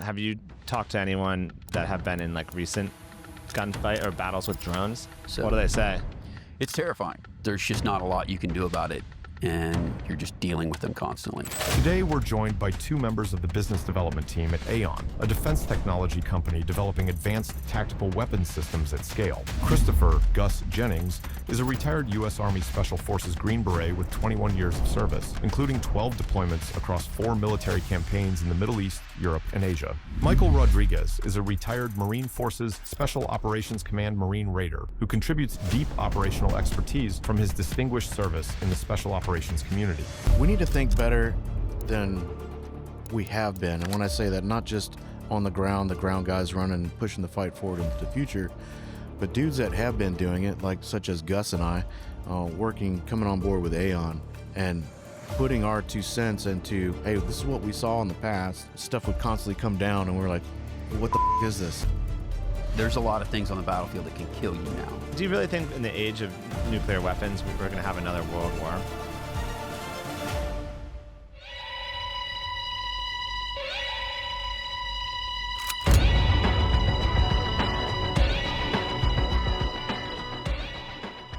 have you talked to anyone that have been in like recent gunfight or battles with drones? So what do they say? It's terrifying. There's just not a lot you can do about it, and you're just dealing with them constantly. Today, we're joined by two members of the business development team at Aeon, a defense technology company developing advanced tactical weapons systems at scale. Christopher "Gus" Jennings is a retired U.S. Army Special Forces Green Beret with 21 years of service, including 12 deployments across 4 military campaigns in the Middle East, Europe, and Asia. Michael Rodriguez is a retired Marine Forces Special Operations Command Marine Raider who contributes deep operational expertise from his distinguished service in the Special Operations community. We need to think better than we have been. And when I say that, not just on the ground guys running and pushing the fight forward into the future, but dudes that have been doing it, like such as Gus and I, coming on board with Aeon and putting our 2 cents into, hey, this is what we saw in the past. Stuff would constantly come down and we're like, what the is this? There's a lot of things on the battlefield that can kill you now. Do you really think in the age of nuclear weapons, we're going to have another world war?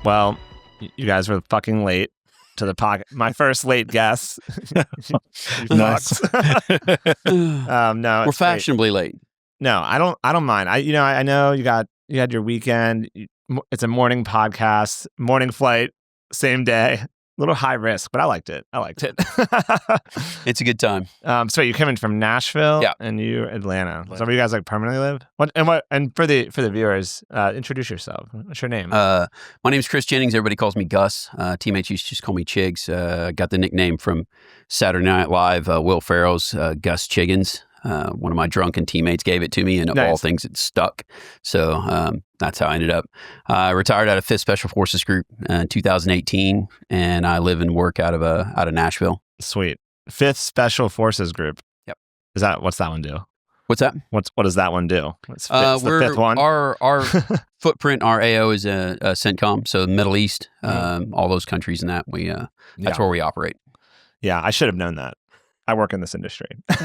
Well, you guys were fucking late to the pocket. My first late guess. Nice. No, We're fashionably late. No, I don't mind. I know you had your weekend. It's a morning podcast, morning flight, same day. A little high risk, but I liked it. It's a good time. So you came in from Nashville, Yeah. And you Atlanta. So where you guys like permanently live? And for the viewers, introduce yourself. What's your name? My name's Chris Jennings. Everybody calls me Gus. Teammates used to just call me Chigs. Got the nickname from Saturday Night Live, Will Ferrell's Gus Chiggins. One of my drunken teammates gave it to me, and of all things, it stuck. So that's how I ended up. I retired out of 5th Special Forces Group in 2018, and I live and work out of Nashville. Sweet. 5th Special Forces Group. Yep. What's that one do? What's that? What does that one do? It's the 5th one. Our footprint, our AO is a CENTCOM, so Middle East, all those countries and that that's where we operate. Yeah, I should have known that. I work in this industry. No,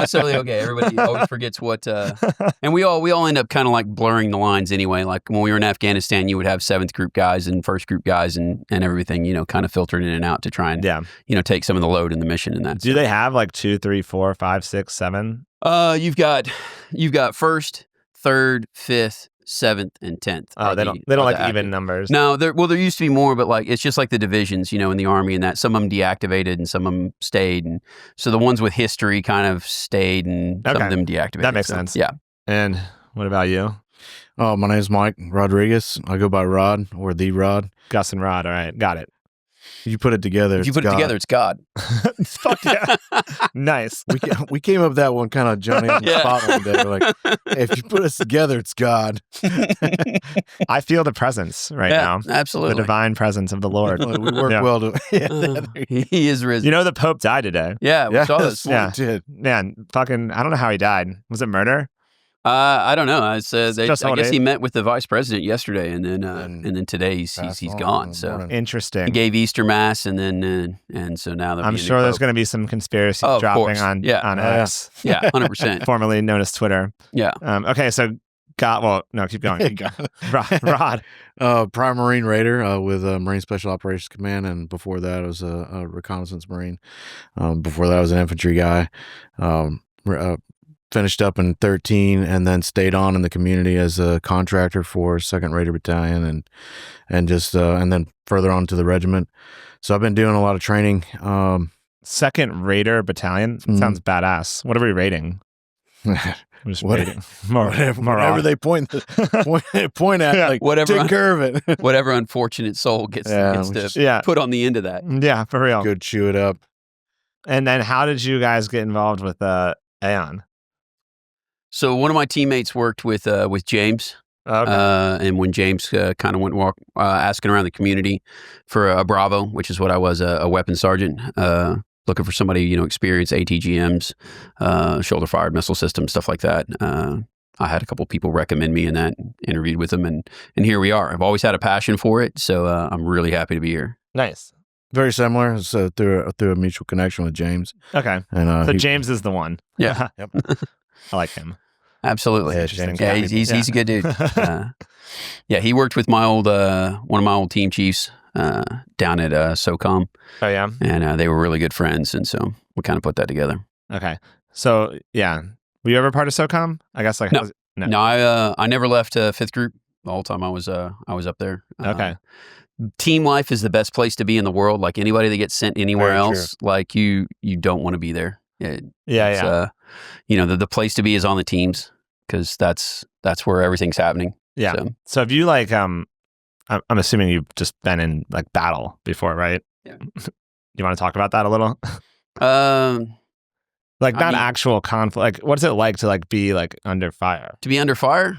it's totally okay. Everybody always forgets what, and we all end up kind of like blurring the lines anyway. Like when we were in Afghanistan, you would have 7th group guys and 1st group guys and everything, kind of filtered in and out to try and, take some of the load in the mission and that. Do they have like 2, 3, 4, 5, 6, 7? You've got 1st, 3rd, 5th, 7th, and 10th. Oh, they don't like even numbers. No, there used to be more, but like it's just like the divisions, in the Army and that. Some of them deactivated and some of them stayed, and so the ones with history kind of stayed, and some of them deactivated. That makes sense. Yeah. And what about you? Oh, my name's Mike Rodriguez. I go by Rod or the Rod. Gus and Rod. All right, got it. If you put it together, it's God. Fuck yeah. Nice. We came up with that one kind of Johnny on the spot one day. We're like, hey, if you put us together, it's God. I feel the presence now. Absolutely. The divine presence of the Lord. We work well together. He is risen. The Pope died today. Yeah, we saw this. Yeah, did. Man, fucking, I don't know how he died. Was it murder? I don't know. I guess he met with the vice president yesterday, and then today he's gone. So interesting. He gave Easter Mass, and so now I'm sure there's going to be some conspiracy dropping on X. Yeah, 100%. Formerly known as Twitter. Yeah. Okay, so keep going. Rod. Prime Marine Raider with Marine Special Operations Command, and before that I was a reconnaissance Marine. Before that I was an infantry guy. Finished up in 13 and then stayed on in the community as a contractor for 2nd Raider Battalion and then further on to the regiment. So I've been doing a lot of training. 2nd Raider Battalion sounds badass. What are we rating? Whatever more they point at, like, whatever, take care of it. Whatever unfortunate soul gets to put on the end of that. Yeah, for real. Good, chew it up. And then how did you guys get involved with Aeon? So one of my teammates worked with James, and when James kind of went asking around the community for a Bravo, which is what I was, a weapons sergeant, looking for somebody experienced ATGMs, shoulder fired missile systems, stuff like that. I had a couple people recommend me, and that interviewed with them, and here we are. I've always had a passion for it, so I'm really happy to be here. Nice. Very similar. So through a mutual connection with James. Okay. And so James is the one. Yeah. Yep. I like him. Absolutely. Yeah, He's a good dude. Yeah, he worked with my old one of my old team chiefs down at SOCOM. Oh yeah, and they were really good friends, and so we kind of put that together. Okay, so yeah, were you ever part of SOCOM? I guess like no. I never left 5th Group the whole time I was up there. Okay. Team life is the best place to be in the world. Like anybody that gets sent anywhere Very else, like you don't want to be there. Yeah. The place to be is on the teams because that's where everything's happening. Yeah. So have you like I'm assuming you've just been in like battle before, right? Yeah. You want to talk about that a little? Like not actual conflict. Like what's it like to like be like under fire? To be under fire?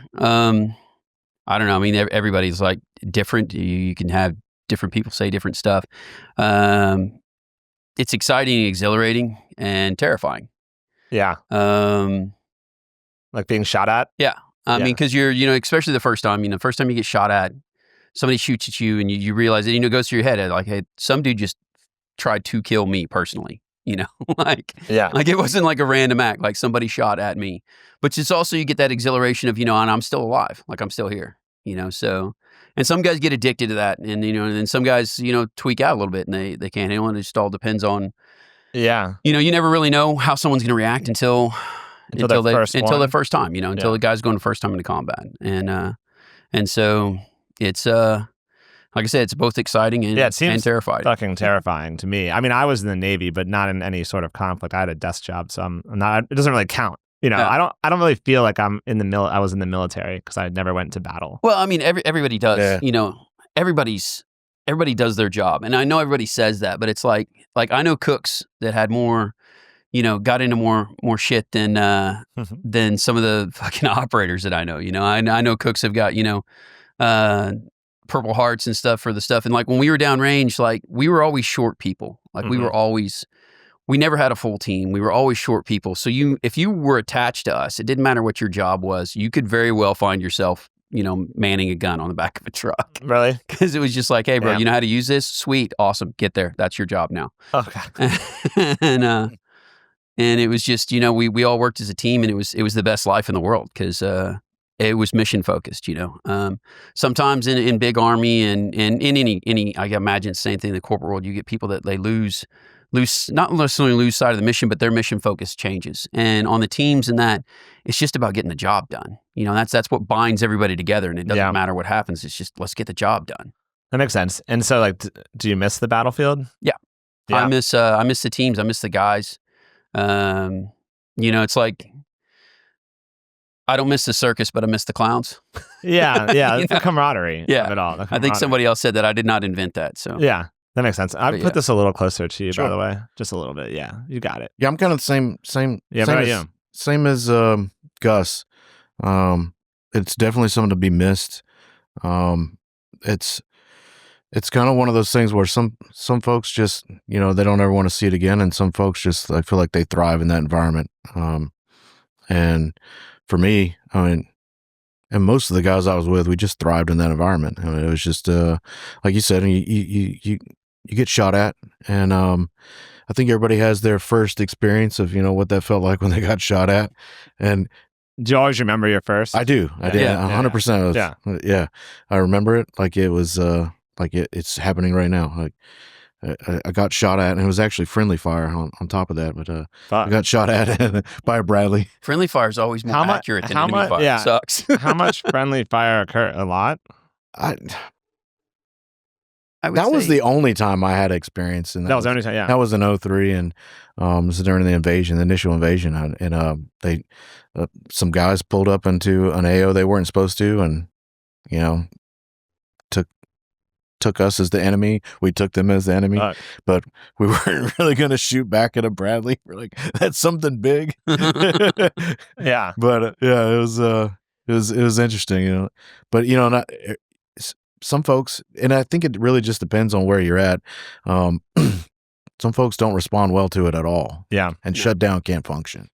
I don't know. I mean, everybody's like different. You can have different people say different stuff. It's exciting, exhilarating, and terrifying. Yeah. Like being shot at? Yeah. I mean, because you're, especially the first time, first time you get shot at, somebody shoots at you and you realize it, it goes through your head like, hey, some dude just tried to kill me personally, like it wasn't like a random act, like somebody shot at me. But it's also, you get that exhilaration of, and I'm still alive, like I'm still here, so, and some guys get addicted to that and, and then some guys, tweak out a little bit and they can't handle it. It just all depends on, you never really know how someo's going to react until the first time, until the guy's going the first time into combat. And so it's, like I said, it's both exciting and terrifying. Fucking terrifying to me. I mean, I was in the Navy, but not in any sort of conflict. I had a desk job, so I'm not. It doesn't really count. I don't really feel like I'm in the I was in the military because I never went to battle. Well, I mean, everybody does. Yeah. Everybody does their job, and I know everybody says that, but it's like I know cooks that had more. Got into more shit than some of the fucking operators that I know. I know cooks have got Purple Hearts and stuff for the stuff. And like when we were downrange, like we were always short people. Like we never had a full team. We were always short people. So if you were attached to us, it didn't matter what your job was. You could very well find yourself, manning a gun on the back of a truck. Really? Because it was just like, hey, bro, you know how to use this? Sweet, awesome, get there. That's your job now. Okay. And it was just, we all worked as a team, and it was the best life in the world because it was mission focused. Sometimes in big army and in any, I imagine it's the same thing in the corporate world. You get people that they lose, not necessarily lose sight of the mission, but their mission focus changes. And on the teams and that, it's just about getting the job done. That's what binds everybody together, and it doesn't matter what happens. It's just let's get the job done. That makes sense. And so, like, do you miss the battlefield? Yeah. I miss the teams. I miss the guys. It's like I don't miss the circus, but I miss the clowns. Yeah, it's the camaraderie of it all. I think somebody else said that. I did not invent that. So yeah, that makes sense. I put this a little closer to you, by the way, just a little bit. Yeah, you got it. Yeah, I'm kind of the same. Yeah, same as Gus. It's definitely something to be missed. It's kind of one of those things where some folks just, they don't ever want to see it again. And some folks just, I feel like they thrive in that environment. And for me, I mean, and most of the guys I was with, we just thrived in that environment. I mean, it was just, like you said, you get shot at. And I think everybody has their first experience of, what that felt like when they got shot at. And do you always remember your first? I do. I did. 100%. Yeah. I remember it like it was, like it's happening right now. Like I got shot at, and it was actually friendly fire on top of that. But I got shot at by a Bradley. Friendly fire is always more accurate than enemy fire. Yeah. It sucks. How much friendly fire occurred? A lot? That was the only time I had experience. And that was the only time, yeah. That was in 2003, and this is during the initial invasion. And they some guys pulled up into an AO they weren't supposed to, and, took us as the enemy. We took them as the enemy, but we weren't really going to shoot back at a Bradley. We're like, that's something big. Yeah. But it was interesting, but some folks, and I think it really just depends on where you're at. Some folks don't respond well to it at all. Yeah. And shut down can't function.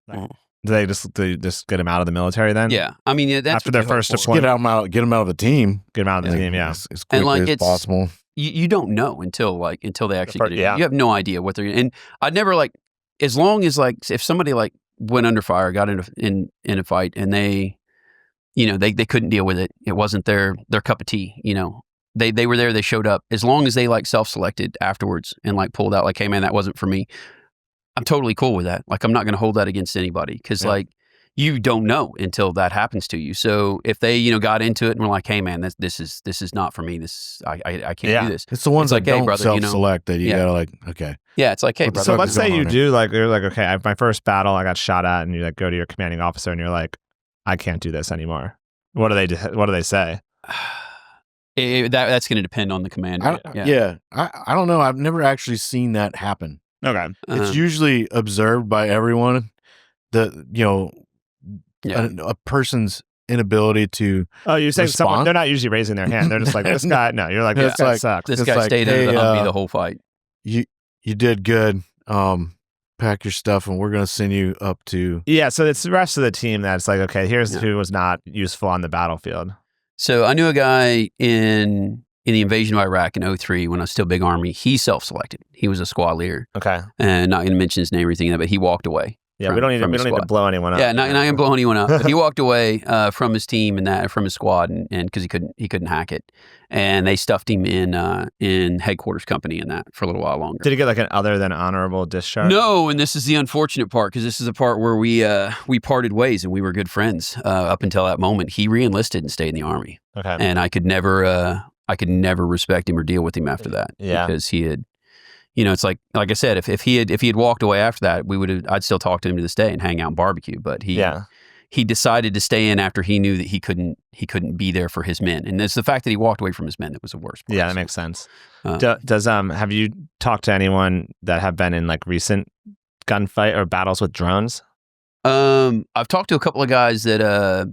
Do they just get him out of the military then? Yeah, I mean, that's after their first deployment. Get him out of the team. Get him out of the team. Yeah, as quickly as possible. You don't know until they actually get it. You have no idea what they're. And I'd never as long as if somebody went under fire, got in a fight, and they couldn't deal with it. It wasn't their cup of tea. They were there, they showed up. As long as they like self-selected afterwards and like pulled out like, hey man, that wasn't for me, I'm totally cool with that. Like, I'm not going to hold that against anybody because like you don't know until that happens to you. So if they got into it and were like, hey man, this is not for me. I can't do this. It's the ones like, that don't brother, self-select that you gotta like, okay. Yeah, it's like, hey brother. So let's say you do like, you're like, okay, I have my first battle, I got shot at, and you like go to your commanding officer and you're like, I can't do this anymore. What do they say? That's going to depend on the commander. I don't know. I've never actually seen that happen. Okay. It's usually observed by everyone that, a person's inability to you're saying respond? someone, they're not usually raising their hand. They're just like, this guy, no, you're like, this guy sucks. This guy stayed in the Humvee the whole fight. You did good. Pack your stuff and we're going to send you up to... Yeah, so it's the rest of the team that's like, okay, here's who was not useful on the battlefield. So I knew a guy in the invasion of Iraq in 2003 when I was still big army. He self-selected. He was a squad leader. Okay. And not going to mention his name or anything, but he walked away. Yeah, we don't need to blow anyone up. Yeah, not going to blow anyone up. But he walked away from his team and from his squad, and because he couldn't hack it, and they stuffed him in headquarters company in that for a little while longer. Did he get like an other than honorable discharge? No, and this is the unfortunate part because this is the part where we parted ways and we were good friends up until that moment. He re-enlisted and stayed in the army. Okay, and I could never respect him or deal with him after that. Yeah, because he had. It's like I said, if he had walked away after that, I'd still talk to him to this day and hang out and barbecue. But he decided to stay in after he knew that he couldn't be there for his men, and it's the fact that he walked away from his men that was the worst part. Yeah, that makes sense. Have you talked to anyone that have been in like recent gunfight or battles with drones? I've talked to a couple of guys that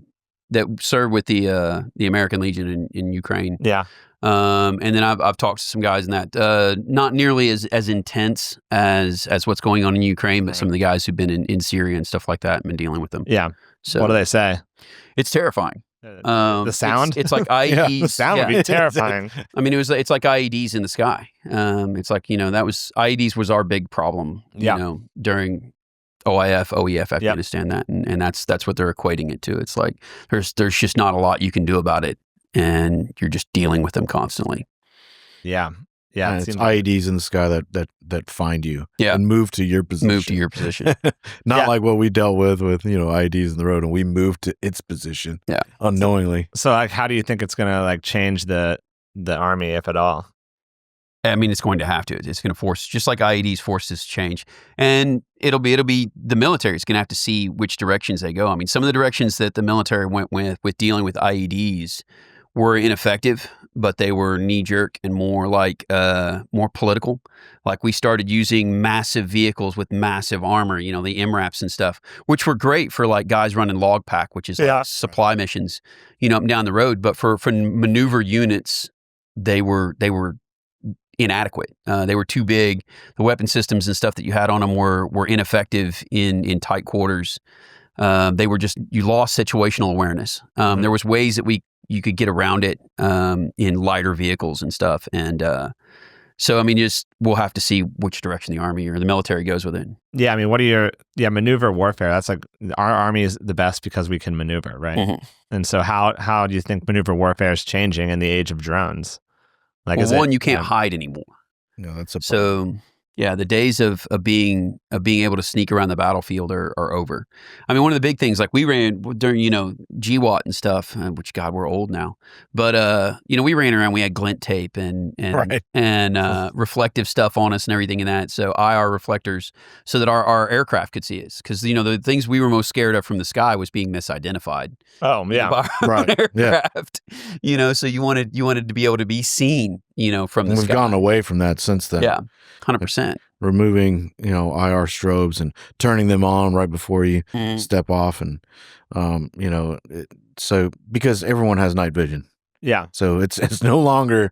served with the American Legion in Ukraine. Yeah. And then I've talked to some guys in that, not nearly as intense as what's going on in Ukraine, but some of the guys who've been in Syria and stuff like that and been dealing with them. Yeah. So what do they say? It's terrifying. The sound? It's like IEDs. The sound would be terrifying. I mean, it's like IEDs in the sky. It's like, IEDs was our big problem, during OIF, OEF, Afghanistan, that, and that's what they're equating it to. It's like, there's just not a lot you can do about it. And you're just dealing with them constantly. Yeah. It's IEDs in the sky that find you and move to your position. Not like what we dealt with IEDs in the road, and we moved to its position unknowingly. So like, how do you think it's going to like change the army, if at all? I mean, it's going to have to. It's going to force, just like IEDs forced this change. And it'll be the military is going to have to see which directions they go. I mean, some of the directions that the military went with dealing with IEDs were ineffective, but they were knee-jerk and more more political. Like, we started using massive vehicles with massive armor, the MRAPs and stuff, which were great for like guys running log pack, which is like supply missions, up and down the road. But for maneuver units, they were inadequate. They were too big. The weapon systems and stuff that you had on them were ineffective in tight quarters. They were you lost situational awareness. There was ways that you could get around it in lighter vehicles and stuff. And so, I mean, we'll have to see which direction the army or the military goes with it. Yeah, I mean, what are maneuver warfare? That's like, our army is the best because we can maneuver, right? Mm-hmm. And so how do you think maneuver warfare is changing in the age of drones? Like, you can't hide anymore. No, that's a so. Yeah, the days of being able to sneak around the battlefield are over. I mean, one of the big things, like we ran during, GWAT and stuff, which, God, we're old now. But, we ran around, we had glint tape and reflective stuff on us and everything in that. So IR reflectors so that our aircraft could see us. Because, the things we were most scared of from the sky was being misidentified. Oh, yeah. By our aircraft. Yeah. So you wanted to be able to be seen, from the sky. We've gone away from that since then. Yeah, 100%. Removing, IR strobes and turning them on right before you step off, and so because everyone has night vision. Yeah. So it's no longer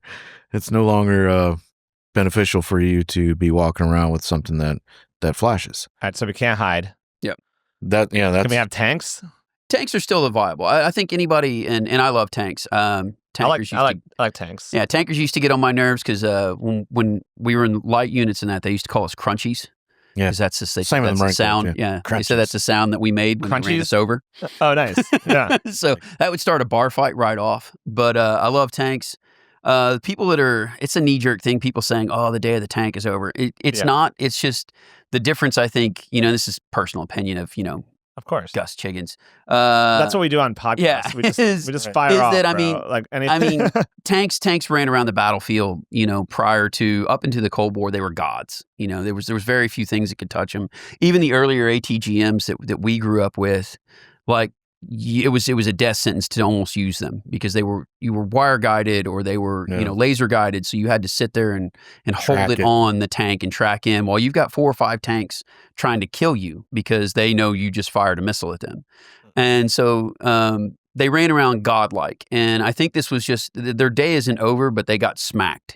beneficial for you to be walking around with something that flashes. All right, so we can't hide. Yep. That's Can we have tanks? Tanks are still viable. I think anybody, and I love tanks. Tankers I like tanks. Yeah, tankers used to get on my nerves because when we were in light units and that, they used to call us crunchies. Yeah. Because that's the Same with that's the the Marine Corps, sound. too. Yeah. They Crunches. said that's the sound that we made when they ran Crunchies? us over. Oh, nice. Yeah. So that would start a bar fight right off. But I love tanks. People that are, it's a knee-jerk thing, people saying, oh, the day of the tank is over. It's Yeah. not. It's just the difference, I think, this is personal opinion of, Of course. Gus Chiggins. That's what we do on podcasts. yeah, We just, is- we just Right. fire is off, that, I bro. mean- like anything. I mean, tanks ran around the battlefield, prior to, up into the Cold War, they were gods. There was very few things that could touch them. Even the earlier ATGMs that we grew up with, like, it was a death sentence to almost use them because you were wire guided or they were Yeah. laser guided, so you had to sit there and hold Track it it. on the tank and track in while you've got 4 or 5 tanks trying to kill you because they know you just fired a missile at them. And so they ran around godlike, and I think this was just their day isn't over, but they got smacked.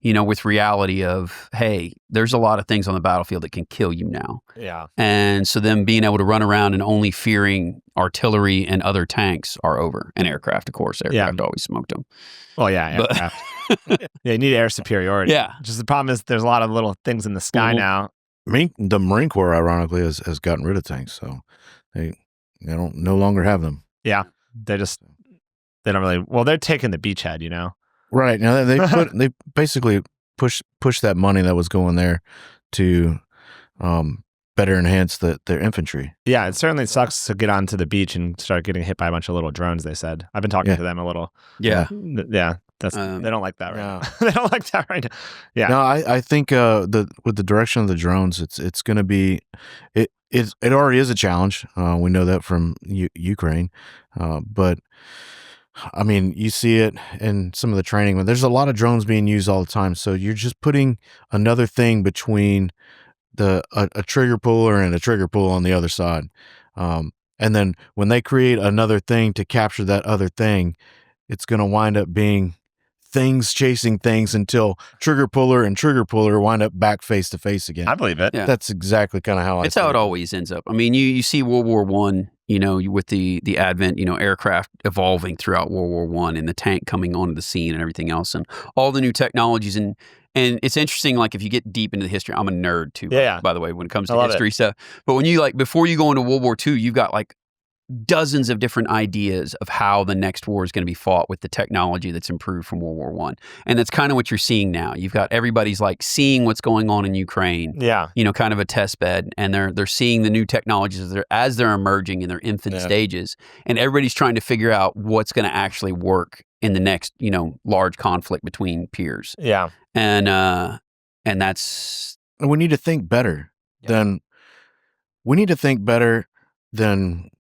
With reality of, hey, there's a lot of things on the battlefield that can kill you now. Yeah. And so them being able to run around and only fearing artillery and other tanks are over. And aircraft, of course. Aircraft always smoked them. Well, yeah, But- aircraft. Yeah, you need air superiority. Yeah. Just the problem is there's a lot of little things in the sky Mhm. now. The Marine Corps, ironically, has gotten rid of tanks, so they don't no longer have them. They don't really. Well, they're taking the beachhead, Right now, they basically push that money that was going there to better enhance their infantry. Yeah, it certainly sucks to get onto the beach and start getting hit by a bunch of little drones. They said I've been talking Yeah. to them a little. Yeah. Yeah, that's they don't like that right now. They don't like that right now. Yeah. No, I think with the direction of the drones, it's going to be it already is a challenge. We know that from Ukraine, but I mean, you see it in some of the training. But there's a lot of drones being used all the time, so you're just putting another thing between a trigger puller and a trigger pull on the other side. And then when they create another thing to capture that other thing, it's going to wind up being things chasing things until trigger puller and trigger puller wind up back face to face again. I believe it. Yeah. That's exactly kind of how It's how it always ends up. I mean, you see World War One, with the advent, aircraft evolving throughout World War One and the tank coming onto the scene and everything else and all the new technologies. And it's interesting, like if you get deep into the history, I'm a nerd too, Yeah. by the way, when it comes I to love history stuff. But when you before you go into World War II, you've got like dozens of different ideas of how the next war is going to be fought with the technology that's improved from World War One. And that's kind of what you're seeing now. You've got everybody's like seeing what's going on in Ukraine. Yeah. Kind of a test bed, and they're seeing the new technologies as they're emerging in their infant stages, and everybody's trying to figure out what's going to actually work in the next, large conflict between peers. Yeah. And that's we need to think better than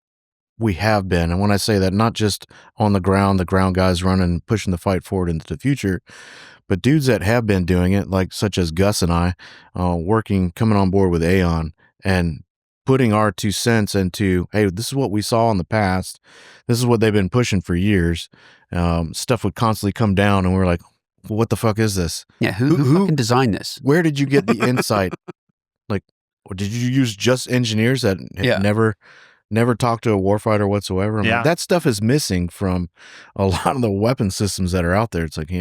we have been. And when I say that, not just on the ground guys running, pushing the fight forward into the future, but dudes that have been doing it, like such as Gus and I, coming on board with Aeon and putting our 2 cents into, hey, this is what we saw in the past. This is what they've been pushing for years. Stuff would constantly come down and we're like, well, what the fuck is this? yeah. Who fucking designed this? Where did you get the insight? Like, or did you use just engineers that had never talked to a warfighter whatsoever? I mean, that stuff is missing from a lot of the weapon systems that are out there. It's like,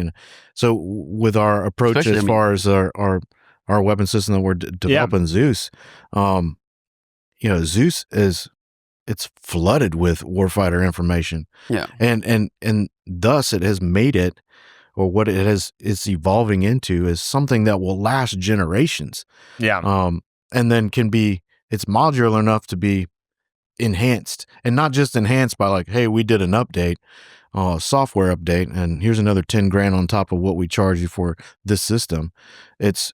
so with our approach Especially, far as our weapon system that we're developing, Zeus, Zeus it's flooded with warfighter information. Yeah. And thus it has made it, or what it's evolving into is something that will last generations. Yeah. And then it's modular enough to be enhanced, and not just enhanced by like, hey, we did an update, software update, and here's another 10 grand on top of what we charge you for this system. It's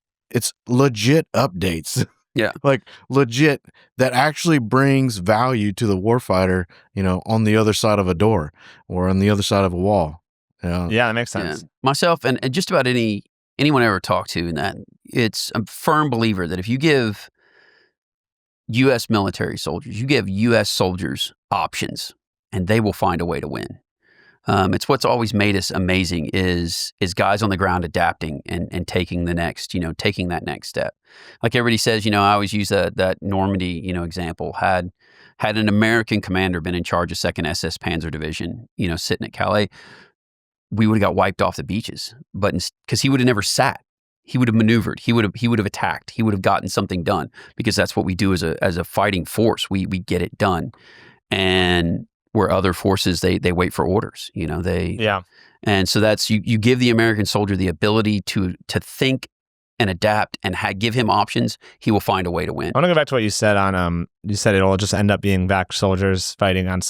legit updates. Yeah. Like legit that actually brings value to the warfighter, on the other side of a door or on the other side of a wall. Yeah, that makes sense. Yeah. Myself and just about anyone I ever talked to, and that it's a firm believer that if you give U.S. military soldiers, you give U.S. soldiers options, and they will find a way to win. It's what's always made us amazing is guys on the ground adapting and taking the next, taking that next step. Like everybody says, I always use that Normandy, example. Had an American commander been in charge of 2nd SS Panzer Division, sitting at Calais, we would have got wiped off the beaches. But because he would have never sat, he would have maneuvered. He would have attacked. He would have gotten something done, because that's what we do as a fighting force. We get it done. And where other forces, they wait for orders. And so that's you give the American soldier the ability to think and adapt and give him options. He will find a way to win. I want to go back to what you said on you said it'll just end up being back soldiers fighting on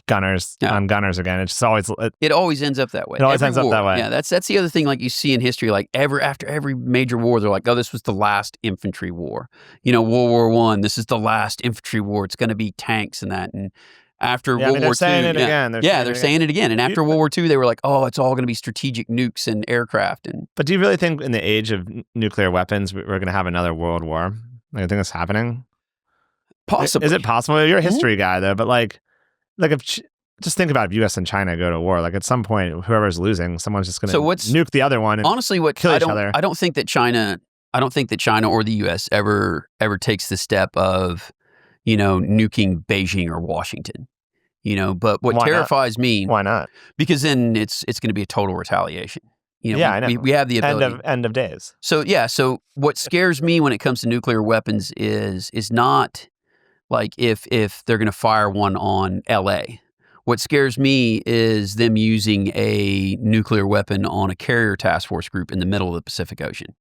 gunners on gunners again. It's just always it always ends up that way. It always ends up that way. Yeah, that's the other thing, like you see in history, like after every major war, they're like, oh, this was the last infantry war. World War I, this is the last infantry war. It's going to be tanks and that. And after World War II, they're saying it again. They're saying it again. And after World War II, they were like, oh, it's all going to be strategic nukes and aircraft. But do you really think in the age of nuclear weapons, we're going to have another world war? Like, I think that's happening. Possibly. Is it possible? You're a history guy, though. But like if just think about if U.S. and China go to war. Like at some point, whoever's losing, someone's just going to nuke the other one. And honestly, kill each other. I don't think that China or the U.S. ever takes the step of nuking Beijing or Washington, but what terrifies me. Why not? Because then it's going to be a total retaliation. I know. We have the ability. End of days. So what scares me when it comes to nuclear weapons is not like if they're going to fire one on LA. What scares me is them using a nuclear weapon on a carrier task force group in the middle of the Pacific Ocean.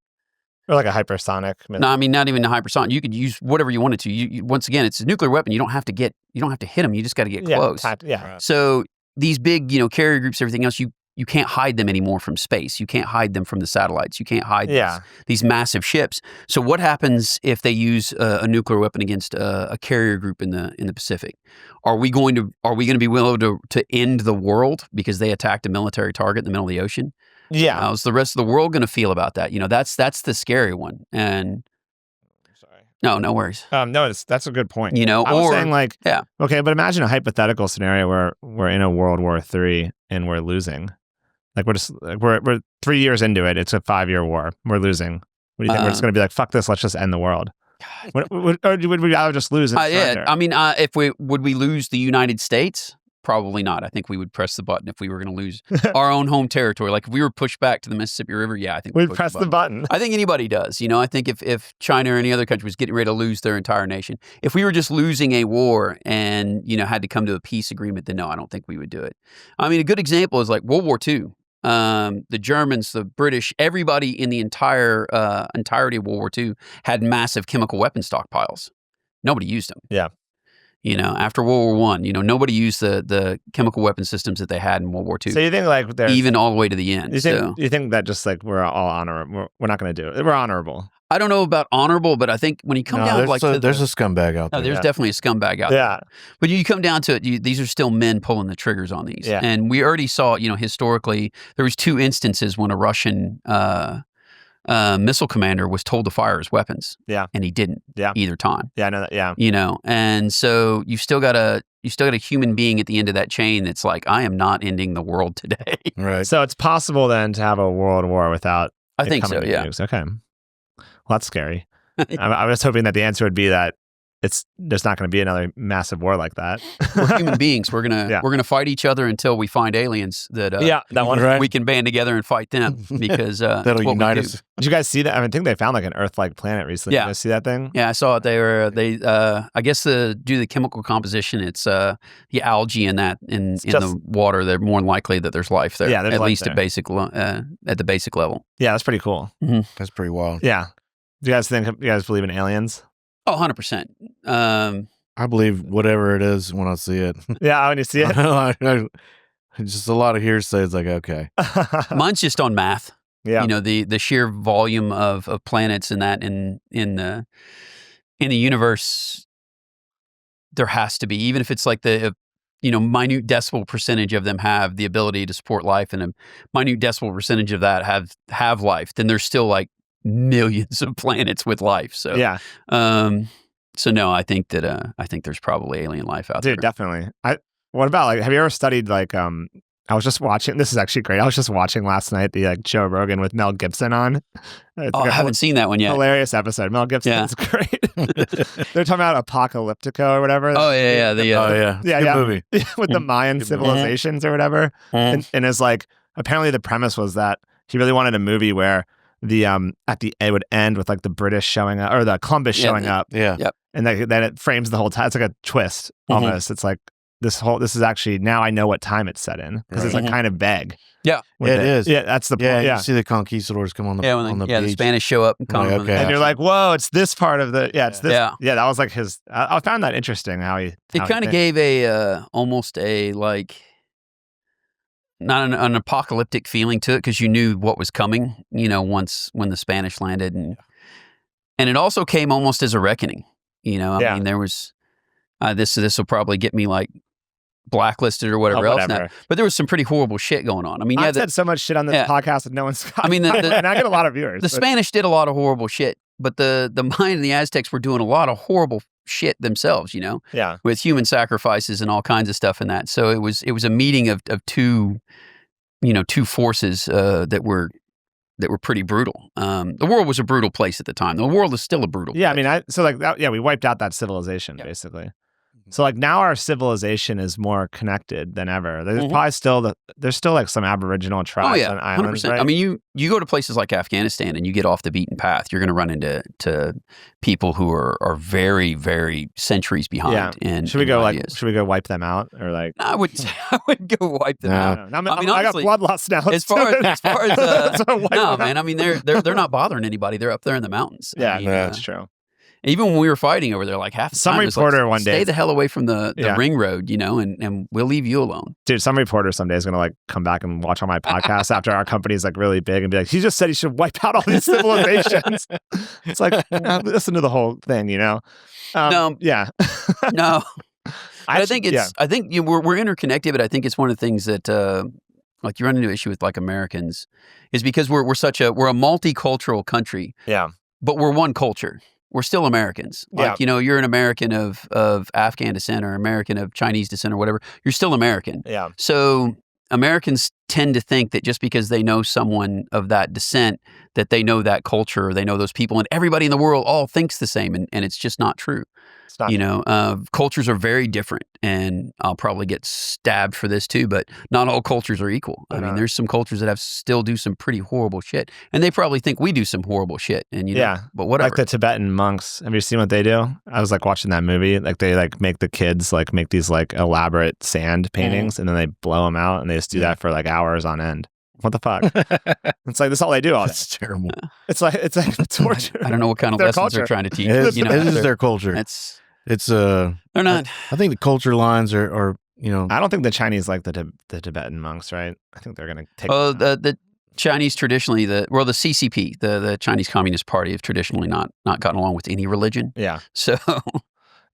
Or like a hypersonic. No, I mean, not even a hypersonic. You could use whatever you wanted to. You once again, it's a nuclear weapon. You don't have to hit them. You just got to get close. Right. So these big, carrier groups, everything else, you can't hide them anymore from space. You can't hide them from the satellites. You can't hide these massive ships. So what happens if they use a nuclear weapon against a carrier group in the Pacific? Are we going to be willing to end the world because they attacked a military target in the middle of the ocean? Yeah. How's the rest of the world going to feel about that? That's the scary one. And sorry. No worries. No, that's a good point. I was saying okay, but imagine a hypothetical scenario where we're in a World War III and we're losing. Like we're 3 years into it. It's a 5-year war. We're losing. What do you think? We're just going to be like, fuck this. Let's just end the world. Or would we rather just lose? Yeah. I mean, would we lose the United States? Probably not. I think we would press the button if we were going to lose our own home territory. Like if we were pushed back to the Mississippi River, I think we'd press the button. I think anybody does. I think if China or any other country was getting ready to lose their entire nation, if we were just losing a war and, had to come to a peace agreement, then no, I don't think we would do it. I mean, a good example is like World War II. The Germans, the British, everybody in the entirety of World War II had massive chemical weapon stockpiles. Nobody used them. Yeah. After World War I, nobody used the chemical weapon systems that they had in World War II. So you think like even all the way to the end. You think that just like we're all honorable? We're not going to do it. We're honorable. I don't know about honorable, but I think when you come down there's a scumbag out there. There's definitely a scumbag out there. But you come down to it, these are still men pulling the triggers on these. Yeah. And we already saw, historically, there was 2 instances when a Russian missile commander was told to fire his weapons. Yeah. And he didn't either time. Yeah, I know that. Yeah. And so you've still got a human being at the end of that chain that's like, I am not ending the world today. Right. So it's possible then to have a world war without I think so, yeah. Nukes. Okay. Well, that's scary. I was hoping that the answer would be that there's not going to be another massive war like that. We're human beings. We're gonna fight each other until we find aliens that that one, right? We can band together and fight them because that'll unite us. Did you guys see that? I think they found like an Earth-like planet recently. Yeah. Did you guys see that thing? Yeah, I saw it. They I guess due to the chemical composition, it's the algae in the water. They're more likely that there's life there. Yeah, there's at life least there. At the basic level. Yeah, that's pretty cool. Mm-hmm. That's pretty wild. Yeah. Do you guys believe in aliens? Oh, 100%. I believe whatever it is when I see it. Yeah, when you see it. Just a lot of hearsay. It's like, okay. Mine's just on math. Yeah. The sheer volume of planets and that in the universe, there has to be, even if it's like the minute decimal percentage of them have the ability to support life and a minute decimal percentage of that have life, then there's still like millions of planets with life. So yeah. So no, I think there's probably alien life out there. Dude, definitely. What about have you ever studied I was just watching, this is actually great. I was just watching last night the Joe Rogan with Mel Gibson on. I haven't seen that one yet. Hilarious episode. Mel Gibson's great. They're talking about Apocalyptico or whatever. Oh yeah, Good movie. With the Mayan civilizations or whatever. And it's like, apparently the premise was that he really wanted a movie where it would end with like the British showing up or the Columbus showing up. Yeah. Yep. And then it frames the whole time. It's like a twist almost. It's like this is actually, now I know what time it's set in because it's like kind of vague. Yeah. It is. Yeah, that's the point. You see the conquistadors come on the the beach. Spanish show up and come okay. And you're like, whoa, it's this part of the, it's this. Yeah. Yeah, that was like his, I found that interesting how he. It kind of gave almost a like, not an apocalyptic feeling to it because you knew what was coming, when the Spanish landed. And it also came almost as a reckoning, I mean, there was, this will probably get me like blacklisted or whatever else now. But there was some pretty horrible shit going on. I mean, I've said so much shit on this podcast that no one's got. I mean, and I get a lot of viewers. The Spanish did a lot of horrible shit, but the Mayan and the Aztecs were doing a lot of horrible shit themselves, Yeah. with human sacrifices and all kinds of stuff in that. So it was a meeting of two, two forces that were pretty brutal. The world was a brutal place at the time. The world is still a brutal place. I mean, we wiped out that civilization basically. So like now our civilization is more connected than ever. There's probably there's still like some Aboriginal tribes on islands, 100%. right? I mean, you go to places like Afghanistan and you get off the beaten path, you're going to run into people who are very, very centuries behind. Yeah. And should we go wipe them out or like? I would go wipe them out. I mean, I got bloodlust now. As far as no, man. I mean, they're not bothering anybody. They're up there in the mountains. I mean, that's true. Even when we were fighting over there, like half the time, reporter one day, stay the hell away from the ring road, and we'll leave you alone. Dude, some reporter someday is gonna like come back and watch all my podcasts after our company's like really big and be like, he just said he should wipe out all these civilizations. It's like, listen to the whole thing, No. No. I think we're interconnected, but I think it's one of the things that like you run into issue with like Americans is because we're a multicultural country. Yeah. But we're one culture. We're still Americans. Like, you're an American of Afghan descent or American of Chinese descent or whatever. You're still American. Yeah. So Americans tend to think that just because they know someone of that descent, that they know that culture, or they know those people, and everybody in the world all thinks the same, and it's just not true. It's not Cultures are very different, and I'll probably get stabbed for this too, but not all cultures are equal. I mean, there's some cultures that still do some pretty horrible shit, and they probably think we do some horrible shit, and but whatever. Like the Tibetan monks, have you seen what they do? I was like watching that movie, like they like make the kids like make these like elaborate sand paintings, and then they blow them out, and they just do that for like hours on end. What the fuck? It's like that's all they do all day. That's terrible. It's like torture. I don't know what kind of lessons they're trying to teach. It is their culture. They're not. I think the culture lines are I don't think the Chinese like the Tibetan monks, right? I think they're gonna take. Oh, the Chinese traditionally, the CCP, the Chinese Communist Party, have traditionally not gotten along with any religion. Yeah. So.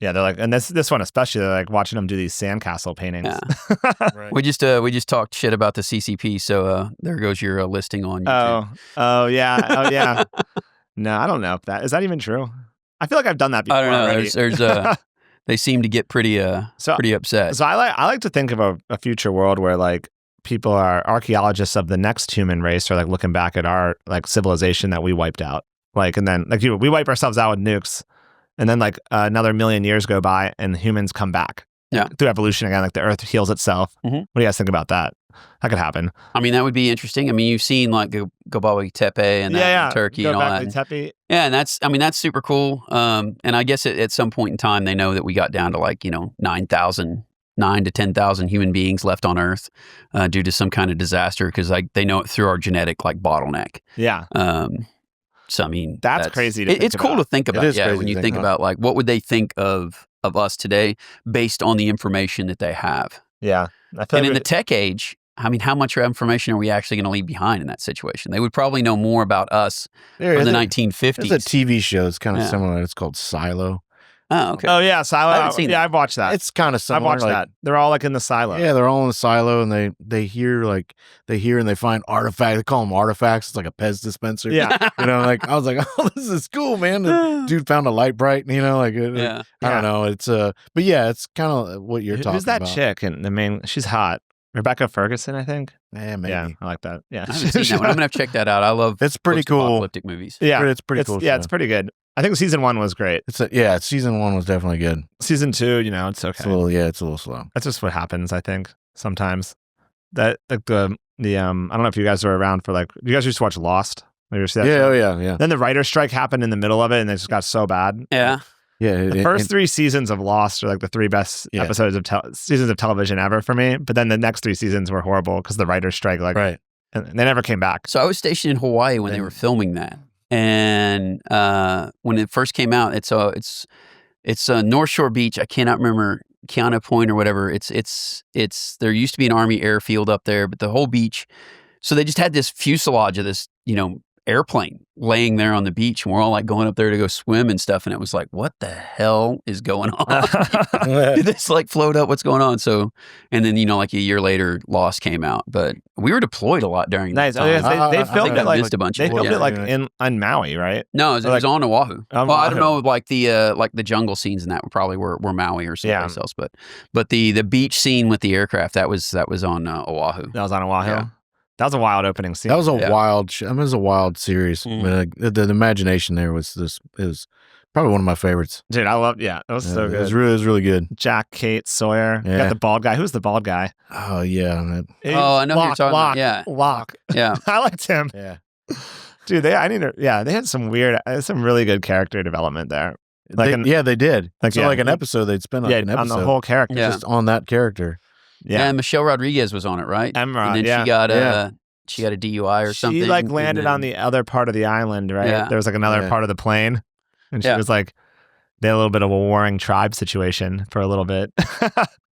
Yeah, they're like, and this one especially, they're like watching them do these sandcastle paintings. Yeah. Right. We just talked shit about the CCP, so there goes your listing on YouTube. Oh yeah. No, I don't know if that is that even true. I feel like I've done that before. I don't know. Already. There's they seem to get pretty upset. So I like to think of a future world where like people are archaeologists of the next human race are like looking back at our like civilization that we wiped out, like, and then like we wipe ourselves out with nukes. And then like another million years go by and humans come back through evolution again, like the earth heals itself. Mm-hmm. What do you guys think about that? That could happen. I mean, that would be interesting. I mean, you've seen like Göbekli Tepe and that in Turkey and all that. Tepe. Yeah, and that's super cool. And I guess at some point in time, they know that we got down to like, 9 to 10,000 human beings left on Earth due to some kind of disaster because like they know it through our genetic like bottleneck. Yeah. So I mean, that's crazy. It's cool to think about. Yeah, when you think about like what would they think of us today based on the information that they have. Yeah, and in the tech age, I mean, how much information are we actually going to leave behind in that situation? They would probably know more about us from the 1950s. There's a TV show. It's kind of similar. It's called Silo. Oh, okay. Oh, yeah, Silo. I haven't seen that. I've watched that. It's kind of similar. I've watched that. They're all like in the silo. Yeah, they're all in the silo, and they hear and they find artifacts. They call them artifacts. It's like a Pez dispenser. Yeah, like I was like, oh, this is cool, man. The dude found a light bright, I don't know. It's but yeah, it's kind of what you're talking about. Who's that chick? And she's hot. Rebecca Ferguson, I think. Yeah, maybe. Yeah, I like that. Yeah, I haven't seen that one. I'm gonna have to check that out. I love it's pretty cool apocalyptic movies. Yeah, it's pretty cool. Yeah, it's pretty good. I think season 1 was great. Season 1 was definitely good. Season 2, it's okay. It's a little slow. That's just what happens, I think, sometimes. That like the I don't know if you guys are around for like, you guys used to watch Lost, Have you ever seen that Yeah, show? oh yeah. Then the writer's strike happened in the middle of it, and it just got so bad. Yeah. Yeah, The first 3 seasons of Lost are like the 3 best episodes of seasons of television ever for me. But then the next 3 seasons were horrible because the writer's strike, like, right. and they never came back. So I was stationed in Hawaii when they were filming that, and when it first came out, it's a North Shore Beach. I cannot remember Kiana Point or whatever. It's there used to be an Army airfield up there, but the whole beach. So they just had this fuselage of this, airplane laying there on the beach, and we're all like going up there to go swim and stuff, and it was like, what the hell is going on? Did this like float up? What's going on? So, and then like a year later, Lost came out, but we were deployed a lot during that time. They filmed it like a bunch. They filmed yeah. it like on Maui, right? No, it was on Oahu. On well, I don't Oahu. know, like the jungle scenes and that probably were Maui or someplace else, but the beach scene with the aircraft that was on Oahu. That was on Oahu. Yeah. That was a wild opening scene. That was a wild. It was a wild series. Mm-hmm. I mean, the imagination there was probably one of my favorites. Dude, I love. Yeah, it was so good. It was really good. Jack, Kate, Sawyer. You Yeah. got the bald guy. Who's the bald guy? Oh yeah, man. Oh, I know who you're talking about. Yeah. Locke. Yeah. I liked him. Yeah. Dude, they had some really good character development there. Like They did. Like, so yeah. like an episode, they'd spend like an on episode the whole character. Yeah. just on that character. Yeah. And Michelle Rodriguez was on it, right? Emerald, and then yeah. she got a DUI or something. She like and landed then- on the other part of the island, right? Yeah. There was like another Yeah. part of the plane. And she Yeah. was like, they had a little bit of a warring tribe situation for a little bit.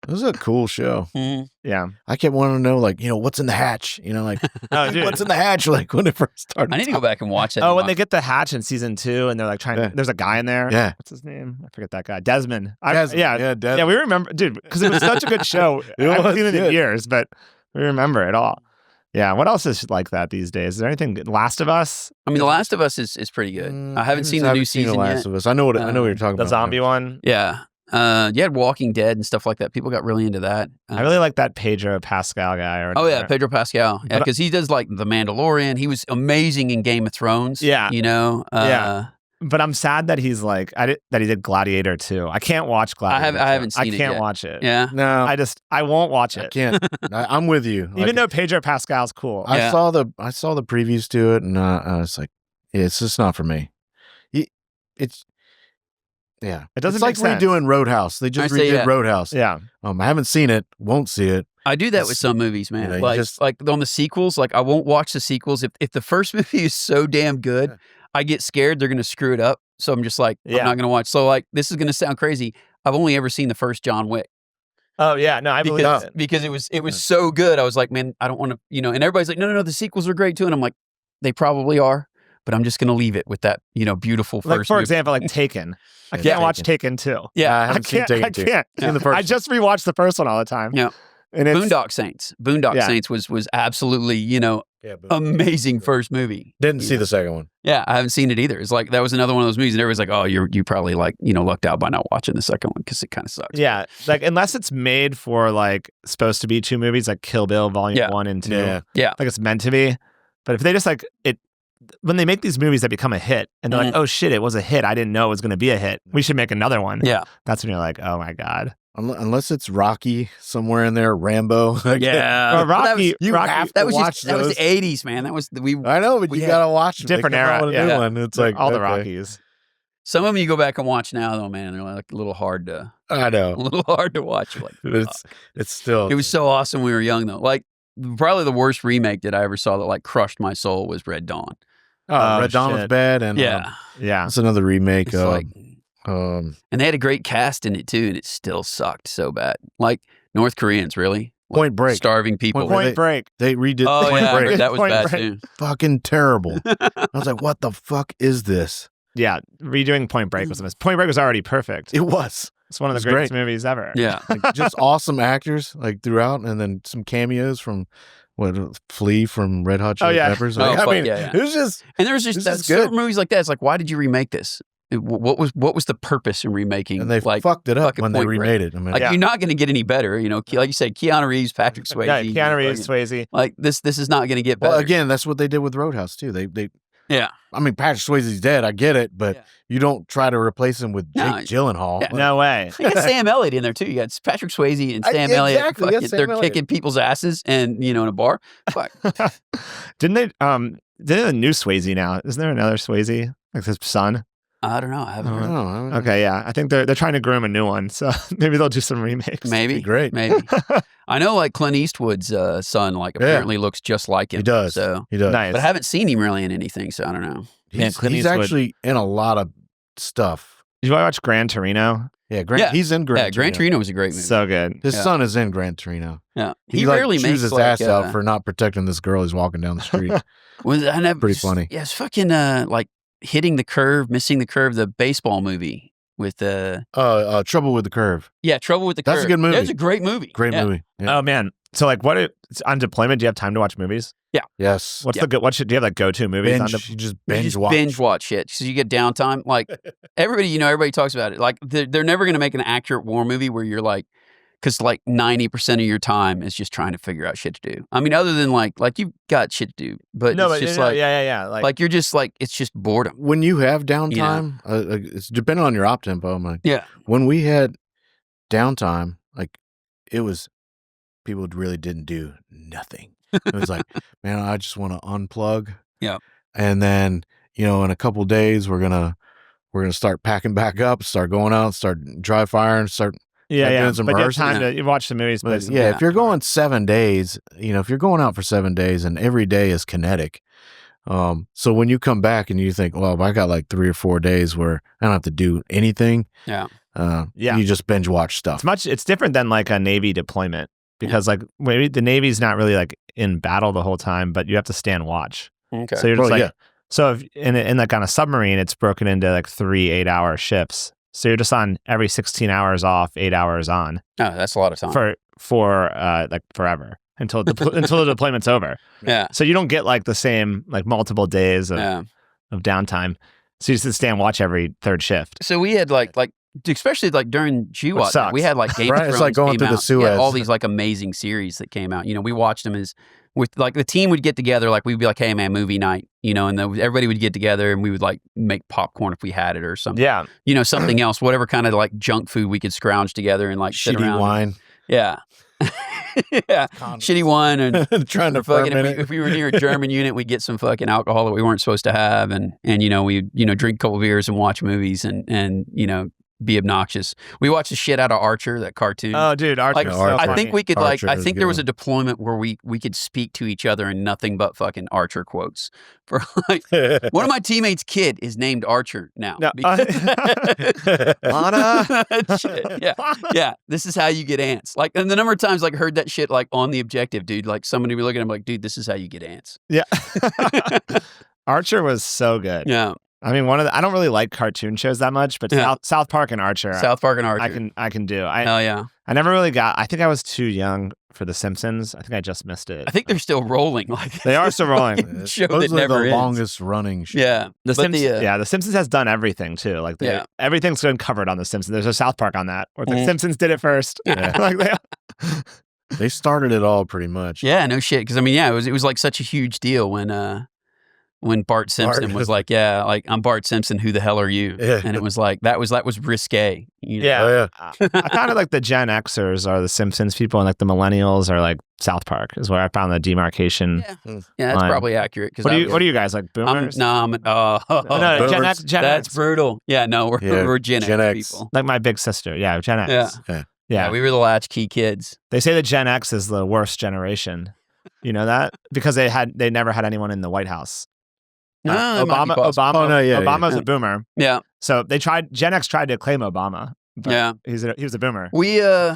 It was a cool show. Mhm. Yeah. I kept wanting to know, like, what's in the hatch? Like, Oh, dude. what's in the hatch? Like when it first started. I need to go back and watch that. Oh, when they get the hatch in season 2 and they're like Yeah. there's a guy in there. Yeah. What's his name? I forget that guy. Desmond. Desmond. Yeah. Yeah, Desmond. Yeah, we remember, dude, because it was such a good show. I It haven't was seen it in good. years, but we remember it all. Yeah. What else is like that these days? Is there anything good? Last of Us? I mean, The Last of Us is pretty good. I haven't seen the new season The Last yet. of Us. I know what you're talking The about. zombie one? Yeah. You had Walking Dead and stuff like that. People got really into that. I really like that Pedro Pascal guy. Or Oh yeah, whatever. Pedro Pascal. Yeah, But- because he does like The Mandalorian. He was amazing in Game of Thrones. Yeah. Yeah. But I'm sad that he's like that he did Gladiator too. I can't watch Gladiator. I haven't seen it I can't yet. watch it. Yeah. No, I won't watch I it. can't. I'm with you. Even though Pedro Pascal's cool. Yeah. I saw the previews to it, and I was like, it's just not for me. It's yeah, It doesn't It's like make sense. redoing Roadhouse. They just I say, redid yeah. Roadhouse. Yeah. I haven't seen it. Won't see it. I do that with It's- some movies, man. you know, you like just- like on the sequels, like I won't watch the sequels if the first movie is so damn good, Yeah. I get scared they're going to screw it up. So I'm just like, Yeah. I'm not going to watch. So like, this is going to sound crazy. I've only ever seen the first John Wick Oh yeah. No, I believe it. because it was so good. I was like, man, I don't want to, and everybody's like, no, the sequels are great too. And I'm like, they probably are, but I'm just going to leave it with that, beautiful Like first for movie. example, like Taken. I Yeah, can't watch Taken. Taken 2. Yeah. I I haven't seen can't. Taken I 2. can't. Seen the first. I just rewatched the first one all the time. Yeah. And it's Boondock Saints was absolutely, yeah, but amazing first movie. didn't see the second one. Yeah, I haven't seen it either. It's like that was another one of those movies, and everybody's like, "Oh, you probably like lucked out by not watching the second one because it kind of sucks." Yeah, like unless it's made for like supposed to be 2 movies, like Kill Bill Volume Yeah. 1 and 2. Yeah. Like it's meant to be. But if they just like it, when they make these movies that become a hit, and they're like, "Oh shit, it was a hit. I didn't know it was going to be a hit. We should make another one." Yeah, That's when you're like, "Oh my god." Unless it's Rocky somewhere in there, Rambo. yeah. Well, Well, Rocky, you Rocky, have that to was watch that was those. the '80s, man. That was I know, but you Yeah. gotta watch them. Different They come out era, with a new yeah. one. It's like all the okay. Rockies. some of them you go back and watch now, though, man. They're like a little hard to I know. watch. You're like, It's still. it was so awesome when we were young, though. Like probably the worst remake that I ever saw that like crushed my soul was Red Dawn. Oh, Red Dawn was shit. bad, and Yeah, Yeah. that's another remake. it's like, um, and they had a great cast in it too, and it still sucked so bad. Like North Koreans, really. Point Break. Starving people. Point Point Break. They redid Oh Point yeah, Break. that was Point bad Break. too. Fucking terrible. I was like, what the fuck is this? Yeah, redoing Point Break was the best. Point Break was already perfect. It was. It's one of It was the greatest great. movies ever. Yeah, Like, just awesome actors like throughout, and then some cameos from Flea from Red Hot Chili Oh, yeah. Peppers. Oh, Like, I fuck mean, yeah. it was just and there was just This that is good. certain movies like that. It's like, why did you remake this? What was the purpose in remaking? and they like, fucked it up fucking when they Point Break. remade it. I mean, Like Yeah. you're not going to get any better. Like you said, Keanu Reeves, Patrick Swayze. Yeah, Keanu Reeves, fucking- Swayze. Like this is not going to get better. well, again, that's what they did with Roadhouse too. They yeah. I mean, Patrick Swayze's dead. I get it, but Yeah. you don't try to replace him with No, Jake Gyllenhaal. yeah. No way. You got Sam Elliott in there too. You got Patrick Swayze and Sam Elliott. exactly, yeah, Fucking- Sam they're Elliott. kicking people's asses and in a bar. Fuck. Didn't they? There's a new Swayze now. Isn't there another Swayze? Like his son? I don't know. I haven't heard. Oh, Okay, yeah. I think they're trying to groom a new one, so maybe they'll do some remakes. Maybe. great. Maybe. I know like Clint Eastwood's son like apparently looks just like him. He does. So, He does. Nice. but I haven't seen him really in anything, so I don't know. Man, Clint He's Eastwood. actually in a lot of stuff. Did you watch Gran Torino? Yeah, Yeah. he's in Gran Yeah, Gran Torino was a great movie. So good. His Yeah. son is in Gran Torino. yeah. He He rarely chews makes his like, ass out for not protecting this girl he's walking down the street. I never, Pretty funny. Yeah, it's fucking like hitting the curve, missing the curve, the baseball movie with Trouble with the Curve. Trouble with the Curve. That's a good movie. That's a great movie. Great Yeah. movie. Yeah. Oh man. So like on deployment, do you have time to watch movies? Yes. What's the good do you have like go-to movies on You just You binge just watch. binge watch shit because you get downtime. Like everybody talks about it. Like they're never going to make an accurate war movie where you're like, because like 90% of your time is just trying to figure out shit to do. I mean, other than like you've got shit to do, but it's just like, yeah. like you're just like, it's just boredom. When you have downtime, it's depending on your op tempo. I'm like, Yeah. when we had downtime, like it was, people really didn't do nothing. It was like, man, I just want to unplug. Yeah. And then, in a couple of days, we're gonna start packing back up, start going out, start dry firing, start. doing some But you have rehearsal. time to you watch the movies. But But if you're going 7 days, if you're going out for 7 days and every day is kinetic, so when you come back and you think, well, I got like 3 or 4 days where I don't have to do anything. Yeah. You just binge watch stuff. it's different than like a Navy deployment because like maybe the Navy's not really like in battle the whole time, but you have to stand watch. Okay. So you're just Well, like, so if in like on a submarine, it's broken into like 3 8-hour shifts. So you're just on every 16 hours off, 8 hours on Oh, that's a lot of time. for like forever until until the deployment's over. Yeah. So you don't get like the same like multiple days of downtime. So you just stand watch every third shift. So we had like especially like during GWAT, sucks. we had like Game of Right, Thrones it's like going came through the out. Suez. Yeah, all these like amazing series that came out. We watched them as with like the team would get together, like we'd be like, hey man, movie night, and then everybody would get together and we would like make popcorn if we had it or something. Yeah. Something else, whatever kind of like junk food we could scrounge together and like sit Shitty around. wine. Yeah. Yeah. Shitty wine and Trying to fucking ferment if we were near a German unit, we'd get some fucking alcohol that we weren't supposed to have and we'd drink a couple beers and watch movies and be obnoxious. We watched the shit out of Archer, that cartoon. Oh, dude, Archer. Like, so I funny. think we could Archer I is think good. there was a deployment where we could speak to each other in nothing but fucking Archer quotes. For like one of my teammates' kid is named Archer now. No, Anna. Shit, yeah. This is how you get ants. Like, and the number of times like heard that shit like on the objective, dude. Like somebody would be looking at him like, dude, this is how you get ants. Yeah. Archer was so good. Yeah. I mean, I don't really like cartoon shows that much, but Yeah. South Park and Archer, South Park and Archer. I can do. Hell yeah. I never really I think I was too young for The Simpsons. I think I just missed it. I think they're still rolling. Like They are still rolling. show that Supposedly never the ends. longest running show. Yeah. The But Simpsons, The Simpsons has done everything too. Like Yeah. everything's been covered on The Simpsons. There's a South Park on that, where The Mhm. Simpsons did it first. Yeah. Like They started it all pretty much. Yeah, no shit. Because I mean, yeah, it was like such a huge deal when Bart Simpson was like, yeah, like I'm Bart Simpson. Who the hell are you? Yeah. And it was like that was risque. Yeah. Oh, yeah. I kind of like the Gen Xers are the Simpsons people, and like the Millennials are like South Park. Is where I found the demarcation. Yeah, that's Line. probably accurate. What are you guys like? Boomers? No, no, Gen X. that's brutal. Yeah, no, we're Gen Gen X X. people. Like my big sister. Yeah, Gen X. Yeah. Yeah. We were the latchkey kids. They say that Gen X is the worst generation. You know that? Because they never had anyone in the White House. That might be possible. Oh, no, yeah, Obama's yeah. a boomer. Yeah, So Gen X tried to claim Obama. But yeah. he was a boomer. We were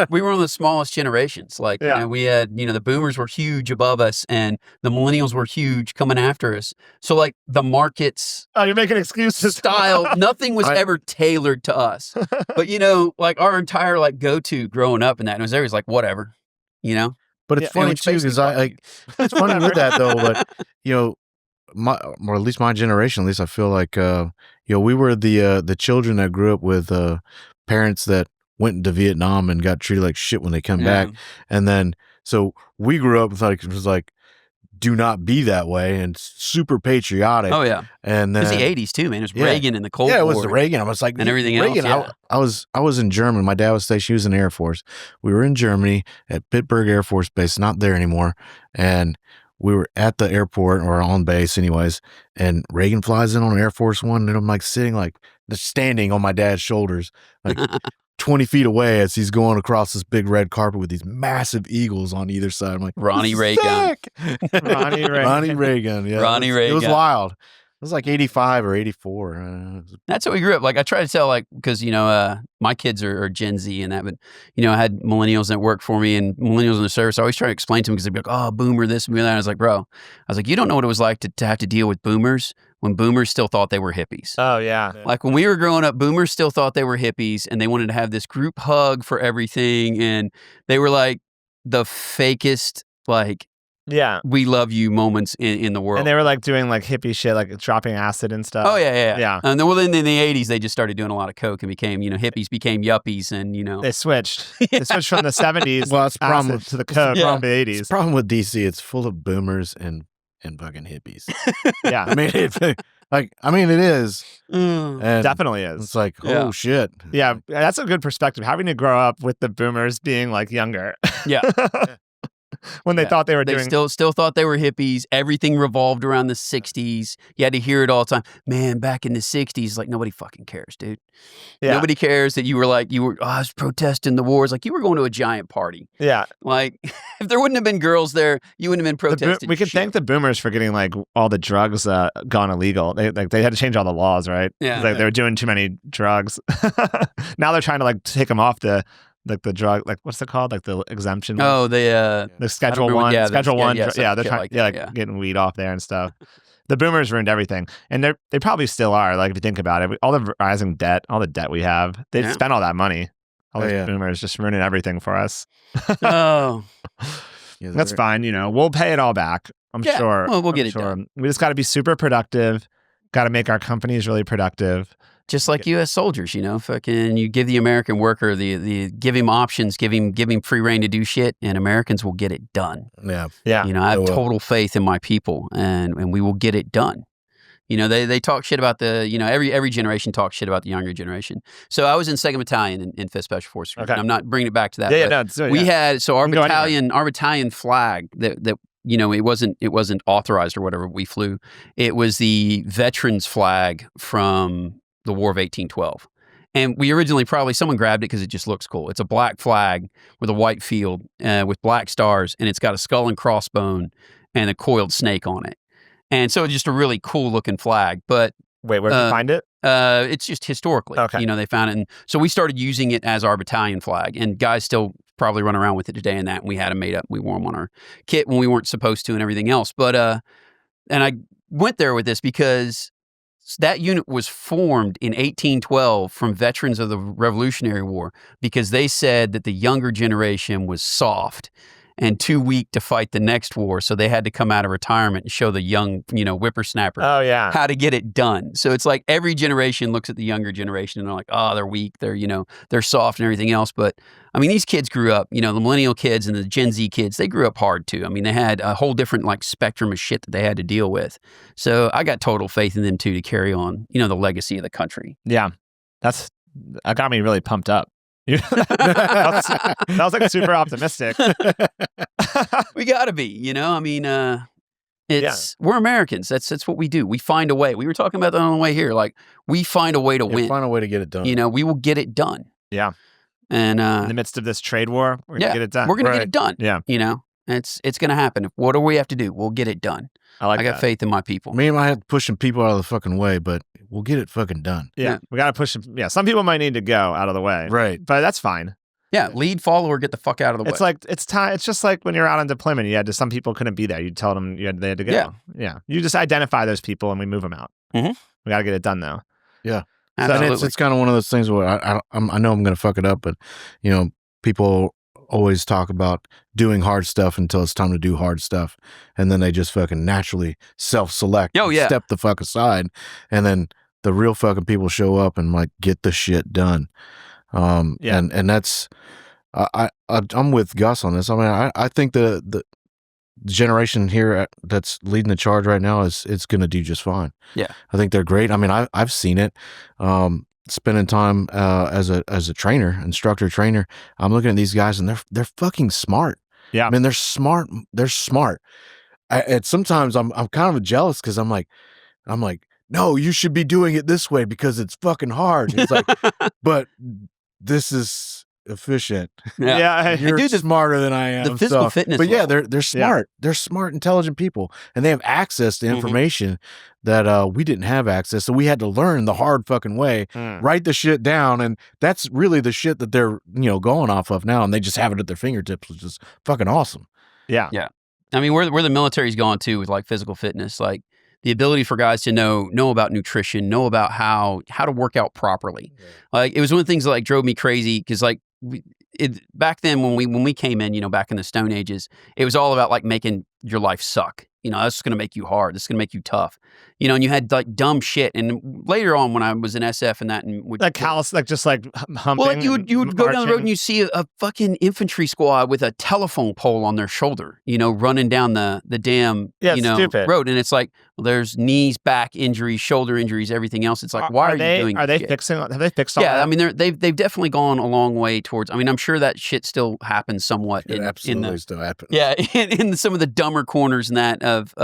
we were one of the smallest generations. Like Yeah. we had the boomers were huge above us, and the millennials were huge coming after us. So like the markets Oh, you're making excuses. style, nothing was ever tailored to us. But like our entire like go to growing up and that, and it was always like whatever, But it's Yeah, funny which too makes me because it's funny with that though. But or at least my generation, at least I feel like we were the children that grew up with parents that went into Vietnam and got treated like shit when they come back, and then so we grew up with like it was like do not be that way and super patriotic. Oh yeah, and it then was the '80s too, man. It was Yeah. Reagan and the Cold War. yeah, it was the Reagan. I was like, and everything Reagan. else. Yeah. I was in Germany. My dad was stationed. He was in the Air Force. We were in Germany at Pittsburgh Air Force Base, not there anymore, and we were at the airport or on base anyways, and Reagan flies in on Air Force One, and I'm like sitting like just standing on my dad's shoulders, like 20 feet away as he's going across this big red carpet with these massive eagles on either side. I'm like, Ronnie Reagan. Ronnie Reagan. Ronnie Reagan. Yeah, Ronnie it was Reagan. wild. It was like 85 or 84. That's what we grew up. Like I try to tell, like, because, you know, my kids are Gen Z and that, but, you know, I had millennials that worked for me and millennials in the service. I always try to explain to them because they'd be like, oh, boomer this, boomer that. I was like, bro, you don't know what it was like to have to deal with boomers when boomers still thought they were hippies. Oh, yeah. Like when we were growing up, boomers still thought they were hippies and they wanted to have this group hug for everything. And they were like the fakest, like, Yeah. we love you moments in the world. And they were like doing like hippie shit, like dropping acid and stuff. Oh, yeah. Yeah. And then, well, then in the 80s, they just started doing a lot of coke and became, you know, hippies became yuppies and, you know. They switched. They switched from the 70s Well, that's the problem acid to the coke from the 80s. The problem with DC, it's full of boomers and fucking hippies. Yeah. I mean, it is. And Definitely is. It's like, Yeah. oh shit. Yeah, that's a good perspective. Having to grow up with the boomers being like younger. Yeah. When they thought they were They doing. still thought they were hippies. Everything revolved around the 60s. You had to hear it all the time. Man, back in the 60s, like nobody fucking cares, dude. Yeah. Nobody cares that I was protesting the wars. Like you were going to a giant party. Yeah. Like if there wouldn't have been girls there, you wouldn't have been protesting. We could thank the boomers for getting like all the drugs gone illegal. They had to change all the laws, right? Yeah. Like they were doing too many drugs. Now they're trying to like take them off the drug, like what's it called? Like the exemption. list? Oh, the Schedule remember- one. yeah, Schedule yeah, one. yeah, Yeah, they're shit trying. like Yeah, that, like getting weed off there and stuff. The boomers ruined everything, and they probably still are. Like if you think about it, all the rising debt, all the debt we have, they Yeah. spent all that money. All Oh, these yeah. boomers just ruining everything for us. Oh. Yeah, That's fine. You know, we'll pay it all back. I'm Yeah, sure. well, we'll I'm get it sure. done. We just got to be super productive. Got to make our companies really productive. Just like U.S. soldiers, you know, fucking, you give the American worker give him options, give him free reign to do shit, and Americans will get it done. Yeah. Yeah. You know, I have They will. total faith in my people, and we will get it done. You know, they talk shit about every generation talks shit about the younger generation. So I was in 2nd Battalion in 5th Special Forces. Okay. And I'm not bringing it back to that. Yeah, but no, it's, we had our You can go anywhere. battalion flag that you know, it wasn't authorized or whatever. We flew. It was the veterans flag from the War of 1812. And we originally someone grabbed it because it just looks cool. It's a black flag with a white field with black stars, and it's got a skull and crossbone and a coiled snake on it. And so it's just a really cool looking flag. But Wait, where did you find it? it's just historically, Okay. you know, they found it. And so we started using it as our battalion flag, and guys still probably run around with it today and that. And we had them made up. We wore them on our kit when we weren't supposed to and everything else. But, and I went there with this because that unit was formed in 1812 from veterans of the Revolutionary War because they said that the younger generation was soft and too weak to fight the next war. So they had to come out of retirement and show the young, you know, whippersnapper Oh, yeah. how to get it done. So it's like every generation looks at the younger generation and they're like, oh, they're weak. They're, you know, they're soft and everything else. But I mean, these kids grew up, you know, the millennial kids and the Gen Z kids, they grew up hard too. I mean, they had a whole different like spectrum of shit that they had to deal with. So I got total faith in them too to carry on, you know, the legacy of the country. Yeah. That got me really pumped up. that was like super optimistic. We got to be, you know, I mean, we're Americans. That's what we do. We find a way. We were talking about that on the way here. Like we find a way to win. Find a way to get it done. You know, we will get it done. Yeah. And In the midst of this trade war, we're going to get it done. We're going to get it done. Yeah. You know, it's going to happen. What do we have to do? We'll get it done. I I got faith in my people. Me and my head pushing people out of the fucking way, but we'll get it fucking done. Yeah. Yeah. We got to push them. Yeah. Some people might need to go out of the way. Right. But that's fine. Yeah, lead, follower, get the fuck out of the way. It's like, it's time. It's just like when you're out on deployment, some people couldn't be there. You tell them they had to go. Yeah. Yeah. You just identify those people and we move them out. Mhm. We got to get it done though. Yeah. Absolutely. And it's kind of one of those things where I know I'm going to fuck it up, but you know, people always talk about doing hard stuff until it's time to do hard stuff, and then they just fucking naturally self-select. Oh, and yeah. step the fuck aside, and then the real fucking people show up and like get the shit done. Yeah. And that's I'm with Gus on this. I mean, I think the generation here that's leading the charge right now it's going to do just fine. Yeah. I think they're great. I mean, I've seen it. Spending time as a trainer, instructor trainer, I'm looking at these guys and they're fucking smart. Yeah. I mean, they're smart. They're smart. sometimes I'm kind of jealous because I'm like, no, you should be doing it this way because it's fucking hard. It's like, but this is efficient. Yeah. You're smarter than I am. The physical fitness. But yeah, they're smart. They're smart, intelligent people, and they have access to information that we didn't have access. So we had to learn the hard fucking way, write the shit down, and that's really the shit that they're going off of now, and they just have it at their fingertips, which is fucking awesome. Yeah. I mean, where the military's gone to with like physical fitness, like the ability for guys to know about nutrition, know about how to work out properly. Like it was one of the things that like drove me crazy because like back then when we came in, back in the Stone Ages, it was all about like making your life suck. That's going to make you hard. This is going to make you tough. And you had like dumb shit. And later on, when I was in SF and that, and like callous, like just like humping. Well, like you would go down the road and you see a fucking infantry squad with a telephone pole on their shoulder, running down the damn road, and it's like, well, there's knees, back injuries, shoulder injuries, everything else. It's like, why are you doing? Are they shit? fixing? Have they fixed all that? Yeah, I mean, they've definitely gone a long way towards. I mean, I'm sure that shit still happens somewhat. It absolutely still happens. Yeah, in some of the dumber corners and that of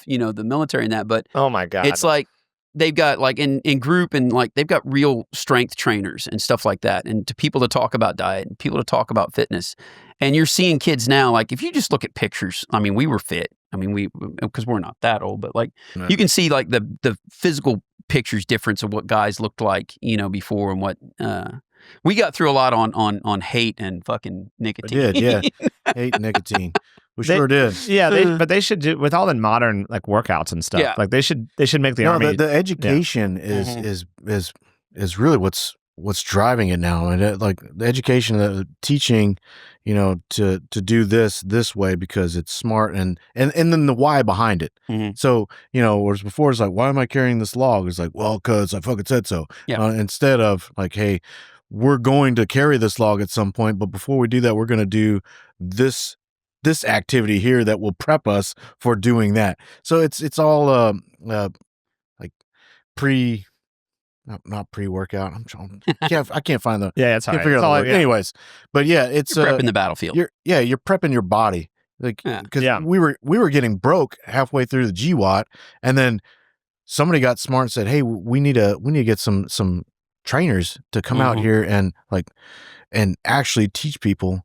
the military and that, but oh my god, it's like they've got like in group and like they've got real strength trainers and stuff like that, and to people to talk about diet and people to talk about fitness. And you're seeing kids now, like if you just look at pictures, I mean, we were fit. I mean, because we're not that old, but like you can see like the physical pictures difference of what guys looked like, before and what we got through a lot on hate and fucking nicotine. I did, yeah. Hate and nicotine. We sure did. Yeah, but they should do with all the modern like workouts and stuff. Yeah. Like they should make the army. The education is really what's driving it now, and like the education, the teaching, to do this way because it's smart, and then the why behind it. So whereas before it's like, why am I carrying this log? It's like, well, because I fucking said so. Yeah. Instead of like, hey, we're going to carry this log at some point, but before we do that, we're going to do this activity here that will prep us for doing that. So it's all like not pre-workout. I'm trying. I can't find the. Yeah, it's all can't right. figure out the word. Anyways, but yeah, it's you're prepping the battlefield. You're prepping your body, like because we were getting broke halfway through the GWAT, and then somebody got smart and said, hey, we need to get some trainers to come out here and actually teach people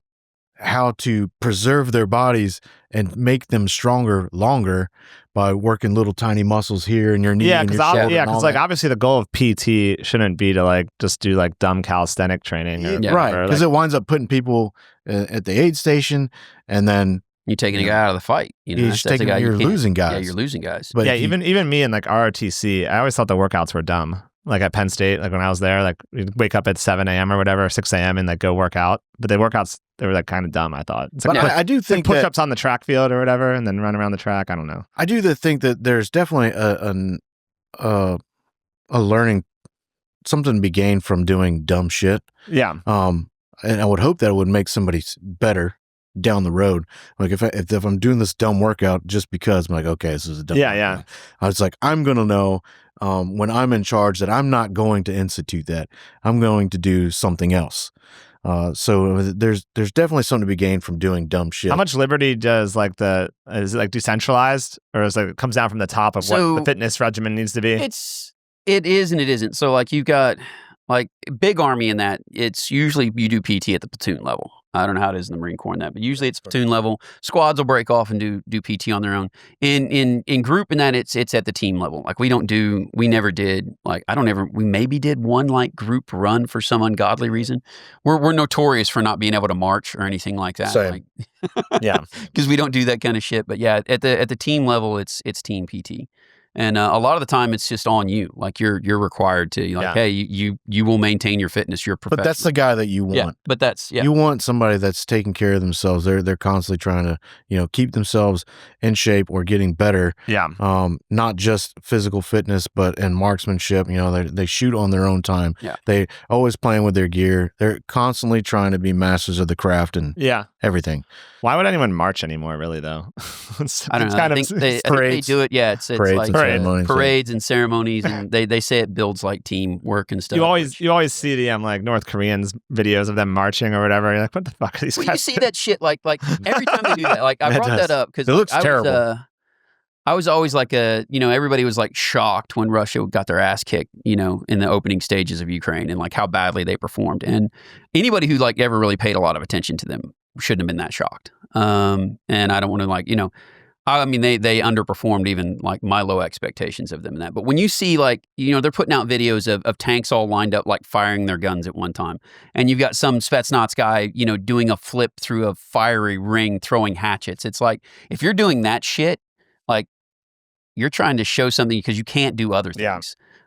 how to preserve their bodies and make them stronger longer by working little tiny muscles here in your knee and your shoulder. Yeah, because like obviously the goal of PT shouldn't be to like just do like dumb calisthenic training. Right, because it winds up putting people at the aid station, and then you're taking a guy out of the fight. You're losing guys. Yeah, you're losing guys. But yeah, even me in like ROTC, I always thought the workouts were dumb. Like at Penn State, like when I was there, like we'd wake up at 7 a.m. or whatever, or 6 a.m. and like go work out. But the workouts, they were like kind of dumb, I thought. It's like I do think like push-ups on the track field or whatever, and then run around the track. I don't know. I do think that there's definitely a learning, something to be gained from doing dumb shit. Yeah. And I would hope that it would make somebody better down the road. Like if I'm doing this dumb workout just because I'm like, okay, this is a dumb workout. Yeah. I was like, I'm going to know when I'm in charge that I'm not going to institute that. I'm going to do something else. So there's definitely something to be gained from doing dumb shit. How much liberty does like is it like decentralized, or is it comes down from the top of what the fitness regimen needs to be? It is and it isn't. So like you've got like big army in that it's usually you do PT at the platoon level. I don't know how it is in the Marine Corps in that, but usually it's platoon level. Squads will break off and do PT on their own. In group in that it's at the team level. Like we never did like we maybe did one like group run for some ungodly reason. We're notorious for not being able to march or anything like that. Same. Like, yeah, because we don't do that kind of shit. But yeah, at the team level it's team PT. And a lot of the time, it's just on you. Like you're required to, hey, you will maintain your fitness. You're a professional. But that's the guy that you want. Yeah, but you want somebody that's taking care of themselves. They're constantly trying to keep themselves in shape or getting better. Yeah. Not just physical fitness, but in marksmanship. They shoot on their own time. Yeah. They always playing with their gear. They're constantly trying to be masters of the craft and everything. Why would anyone march anymore? Really though, I don't know. I think they do it. Yeah, it's parades like parades and ceremonies, and they say it builds like teamwork and stuff. You always see the like North Koreans videos of them marching or whatever. You're like, what the fuck are these guys? You see that shit like every time they do that. Like I brought that up because it looks terrible. I was always like everybody was like shocked when Russia got their ass kicked, in the opening stages of Ukraine and like how badly they performed. And anybody who like ever really paid a lot of attention to them shouldn't have been that shocked. And I don't want to they underperformed even like my low expectations of them in that. But when you see like, they're putting out videos of tanks all lined up, like firing their guns at one time. And you've got some Spetsnaz guy, doing a flip through a fiery ring, throwing hatchets. It's like, if you're doing that shit, like you're trying to show something because you can't do other things. Yeah.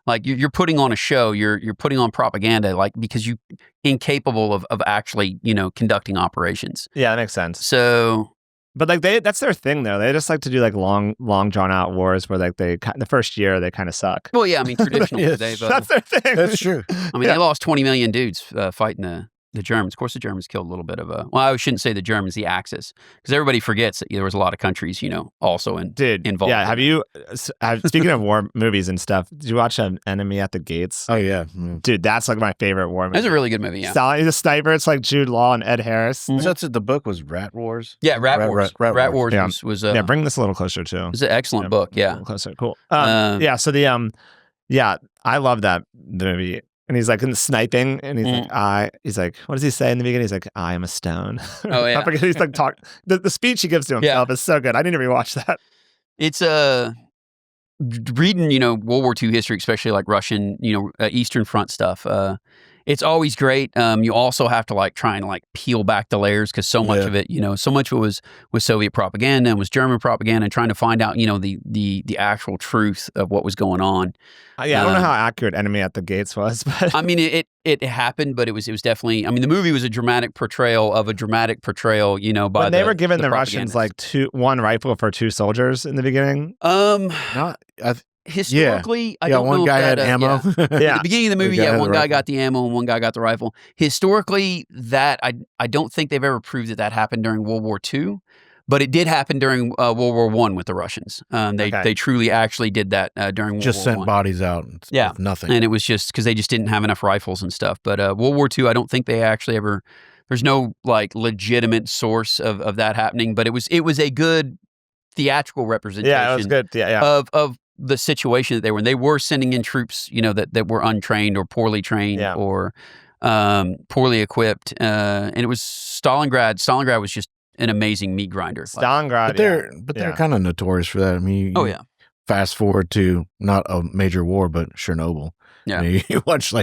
Like you're putting on a show, you're putting on propaganda, like because you incapable of actually, conducting operations. Yeah, that makes sense. So, but like that's their thing though. They just like to do like long drawn out wars where like the first year they kind of suck. Well, yeah, I mean traditionally Yes. That's their thing. That's true. I mean, they lost 20 million dudes fighting the Germans. Of course, the Germans killed a little bit of I shouldn't say the Germans, the Axis, because everybody forgets that there was a lot of countries, also involved. Yeah, have you, speaking of war movies and stuff, did you watch Enemy at the Gates? Oh, yeah. Dude, that's like my favorite war movie. That's a really good movie, yeah. He's a sniper. It's like Jude Law and Ed Harris. Mm-hmm. That's it. The book was Rat Wars. Yeah, Rat Wars. Rat Wars Yeah. was Yeah, bring this a little closer too. It's an excellent book, A yeah. little closer, cool. Yeah, so I love that movie. And he's like in the sniping, and he's like, what does he say in the beginning? He's like, I am a stone. Oh yeah. I forget. He's like the speech he gives to himself is so good. I need to rewatch that. It's reading, World War II history, especially like Russian, Eastern Front stuff. It's always great. You also have to like try and like peel back the layers because so much of it, so much of it was Soviet propaganda and was German propaganda, and trying to find out, the actual truth of what was going on. I don't know how accurate Enemy at the Gates was, but I mean, it happened, but it was definitely. I mean, the movie was a dramatic portrayal of a dramatic portrayal. By when they were giving the Russians like one rifle for 2 soldiers in the beginning. Historically, I don't know. One guy had ammo. Yeah. At the beginning of the movie, one guy got the ammo and one guy got the rifle. Historically, that I don't think they've ever proved that happened during World War II, but it did happen during World War I with the Russians. They truly actually did that during World War I. Just sent bodies out. With nothing. And it was just because they just didn't have enough rifles and stuff. But World War II, I don't think they actually ever. There's no like legitimate source of that happening, but it was a good theatrical representation. Yeah, it was good. Yeah. Of the situation that they were in. They were sending in troops, that were untrained or poorly trained or poorly equipped. And it was Stalingrad. Stalingrad was just an amazing meat grinder. Stalingrad, but they're kind of notorious for that. I mean, fast forward to not a major war, but Chernobyl. Yeah. I mean, you watch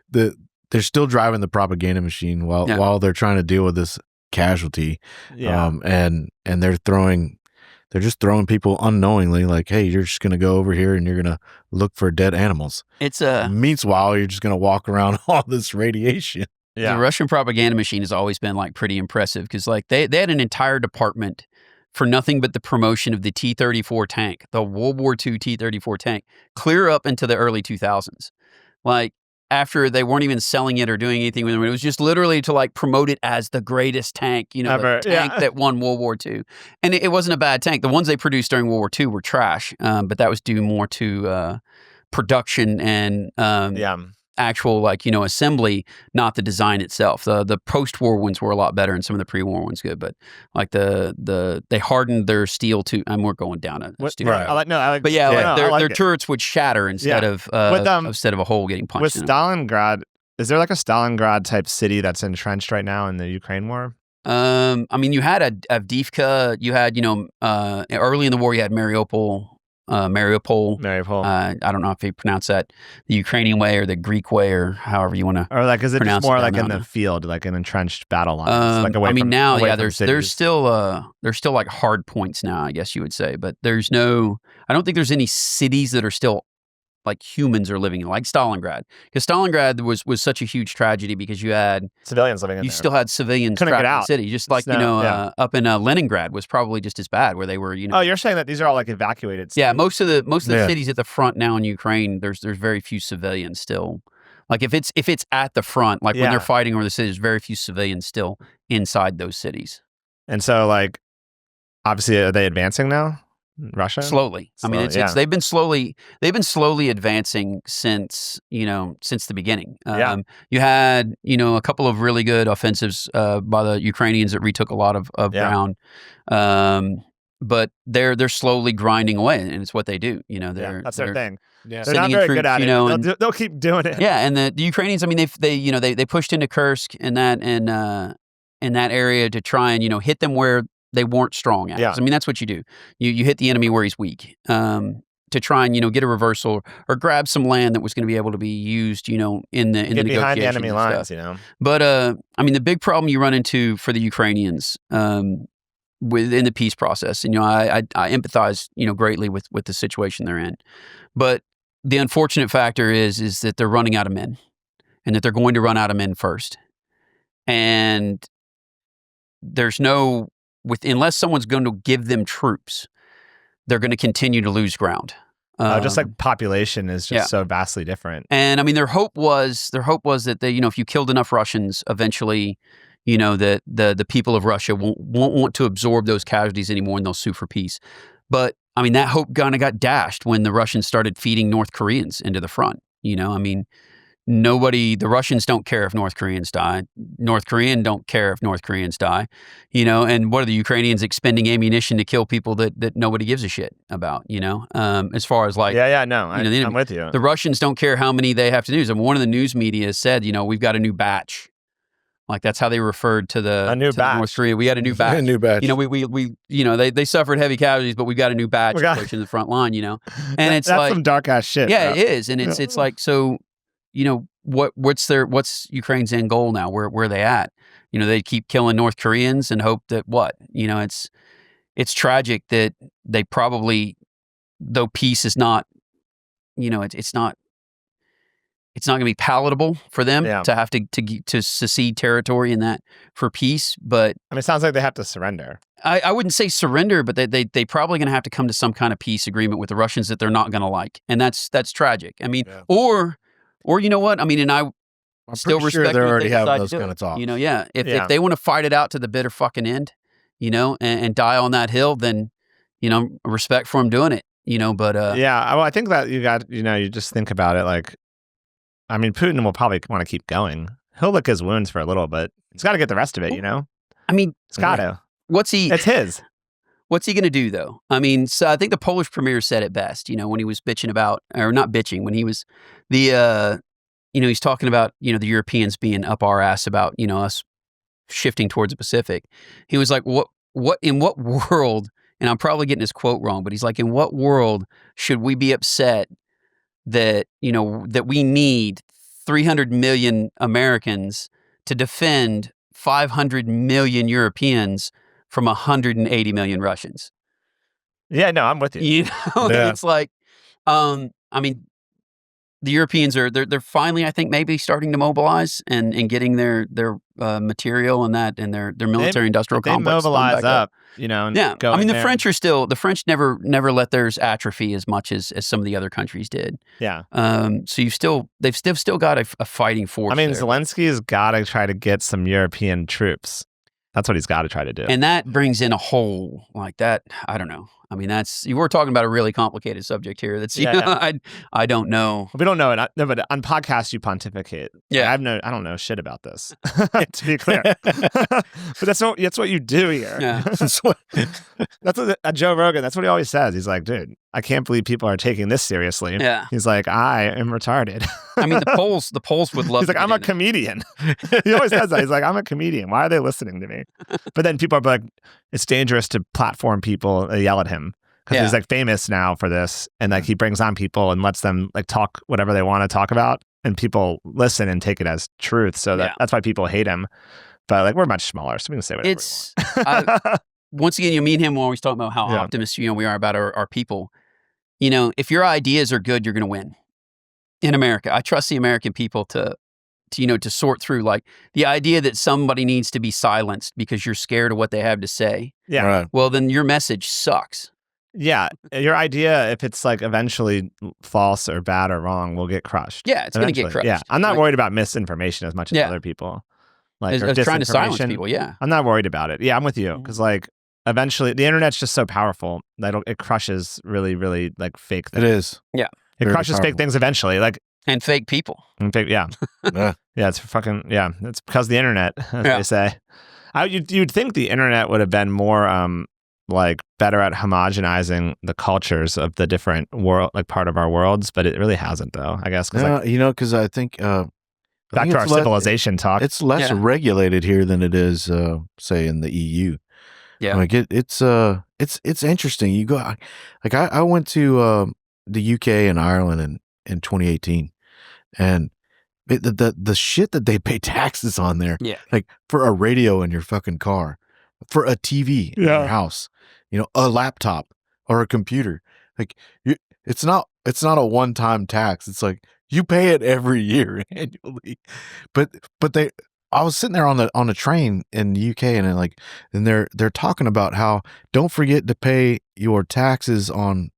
they're still driving the propaganda machine while they're trying to deal with this casualty. Yeah. And they're just throwing people unknowingly, like, hey, you're just going to go over here and you're going to look for dead animals. Meanwhile, you're just going to walk around all this radiation. Yeah. The Russian propaganda machine has always been like pretty impressive because like they had an entire department for nothing but the promotion of the T-34 tank, the World War II T-34 tank, clear up into the early 2000s. Like, after they weren't even selling it or doing anything with it. It was just literally to like promote it as the greatest tank, ever. The tank that won World War II. And it wasn't a bad tank. The ones they produced during World War II were trash, but that was due more to production and actual assembly, not the design itself. The post-war ones were a lot better and some of the pre-war ones good, but like they hardened their steel to, and we're going down a steel. Right. Their turrets would shatter instead of a hole getting punched. With Stalingrad, is there like a Stalingrad type city that's entrenched right now in the Ukraine war? I mean, you had Avdiivka, you had, early in the war, you had Mariupol. I don't know if you pronounce that the Ukrainian way or the Greek way or however you want to. Or like, is it just more like in the field, like an entrenched battle line? Like away there's still like hard points now, I guess you would say, but I don't think there's any cities that are still like humans are living in, like Stalingrad, because Stalingrad was such a huge tragedy because you had civilians living in there. You still had civilians trapped in the city, just like up in Leningrad was probably just as bad, where they were. Oh, you're saying that these are all like evacuated cities. Yeah, most of the cities at the front now in Ukraine, there's very few civilians still. Like if it's at the front, like when they're fighting over the city, there's very few civilians still inside those cities. And so, like, obviously, are they advancing now? Russia? Slowly. I mean, they've been slowly advancing since the beginning. You had, a couple of really good offensives by the Ukrainians that retook a lot of ground. but they're slowly grinding away, and it's what they do. That's their thing. Yeah. They're not very good at it. They'll keep doing it. Yeah, and the Ukrainians, I mean, they pushed into Kursk and that in that area to try and hit them where they weren't strong at. Yeah. I mean, that's what you do. You hit the enemy where he's weak. To try and get a reversal or grab some land that was going to be able to be used in the Get behind the negotiations enemy and lines, stuff. But I mean, the big problem you run into for the Ukrainians within the peace process, and I empathize greatly with the situation they're in, but the unfortunate factor is that they're running out of men, and that they're going to run out of men first, and there's unless someone's going to give them troops, they're going to continue to lose ground. Just like population is just so vastly different. And I mean, their hope was that they, if you killed enough Russians, eventually, that the people of Russia won't want to absorb those casualties anymore, and they'll sue for peace. But I mean, that hope kind of got dashed when the Russians started feeding North Koreans into the front. I mean, the Russians don't care if North Koreans die. North Korean don't care if North Koreans die, and what are the Ukrainians expending ammunition to kill people that nobody gives a shit about, as far as like, I'm with you. The Russians don't care how many they have to do. I mean, one of the news media said, we've got a new batch. Like that's how they referred to the North Korea. We had a new batch. A new batch. We they suffered heavy casualties, but we've got a new batch pushing the front line, and it's that's like some dark ass shit. Yeah, bro. it is. And it's like, so, what's Ukraine's end goal now? Where are they at? They keep killing North Koreans and hope that it's tragic that they probably, though peace is not, it's not going to be palatable for them to have to secede territory in that for peace. But I mean, it sounds like they have to surrender. I wouldn't say surrender, but they probably going to have to come to some kind of peace agreement with the Russians that they're not going to like, and that's tragic. I mean, or you know what? I mean, and I'm still pretty sure respect they if already have decide those to do kind it. of talks. If they want to fight it out to the bitter fucking end, and die on that hill, then respect for them doing it. But well, I think that you just think about it like, I mean, Putin will probably want to keep going. He'll lick his wounds for a little bit. He's got to get the rest of it, I mean, he's got to. It's his. What's he going to do, though? I mean, so I think the Polish premier said it best, when he was bitching about, or not bitching, when he was he's talking about, the Europeans being up our ass about, us shifting towards the Pacific. He was like, in what world, and I'm probably getting his quote wrong, but he's like, in what world should we be upset that, that we need 300 million Americans to defend 500 million Europeans from 180 million Russians? Yeah, no, I'm with you. It's like, I mean, the Europeans they're finally, I think, maybe starting to mobilize and getting their material and their military industrial complex. They mobilize up, and I mean, the French never let theirs atrophy as much as some of the other countries did. Yeah. So they've still got a fighting force. I mean, there. Zelensky's got to try to get some European troops. That's what he's got to try to do. And that brings in a whole like that. I don't know. I mean, we're talking about a really complicated subject here. That's I don't know. We don't know it. No, but on podcasts you pontificate. Yeah, I don't know shit about this. To be clear, but that's what you do here. Yeah, that's what Joe Rogan. That's what he always says. He's like, dude, I can't believe people are taking this seriously. Yeah, he's like, I am retarded. I mean, the Poles would love. He's like, I'm a comedian. He always says that. He's like, I'm a comedian. Why are they listening to me? But then people are like, it's dangerous to platform people. They yell at him because he's like famous now for this, and like he brings on people and lets them like talk whatever they want to talk about, and people listen and take it as truth. So that's why people hate him. But like we're much smaller, so we can say whatever we want. Once again, me and him were always talking about how optimistic we are about our people. If your ideas are good, you're going to win. In America, I trust the American people to sort through like the idea that somebody needs to be silenced because you're scared of what they have to say. Yeah. Right. Well, then your message sucks. Yeah. Your idea, if it's like eventually false or bad or wrong, will get crushed. Yeah, it's going to get crushed. Yeah. I'm not worried about misinformation as much as other people. Like as trying to silence people. Yeah. I'm not worried about it. Yeah, I'm with you. Because like eventually the internet's just so powerful that it crushes really, really like fake things. It is. Yeah. It crushes fake things eventually. Like and fake people. And fake, yeah. It's fucking, it's because of the internet, as they say. You'd think the internet would have been more like better at homogenizing the cultures of the different world, like part of our worlds, but it really hasn't though, I guess. Because I think back to our civilization talk. It's less regulated here than it is, say, in the EU. Yeah, like it's interesting. You go like I went to the UK and Ireland in 2018, and the shit that they pay taxes on there, like for a radio in your fucking car, for a TV in your house, a laptop or a computer, like it's not a one-time tax. It's like you pay it every year annually. But I was sitting there on the train in the UK, and they're talking about how don't forget to pay your taxes on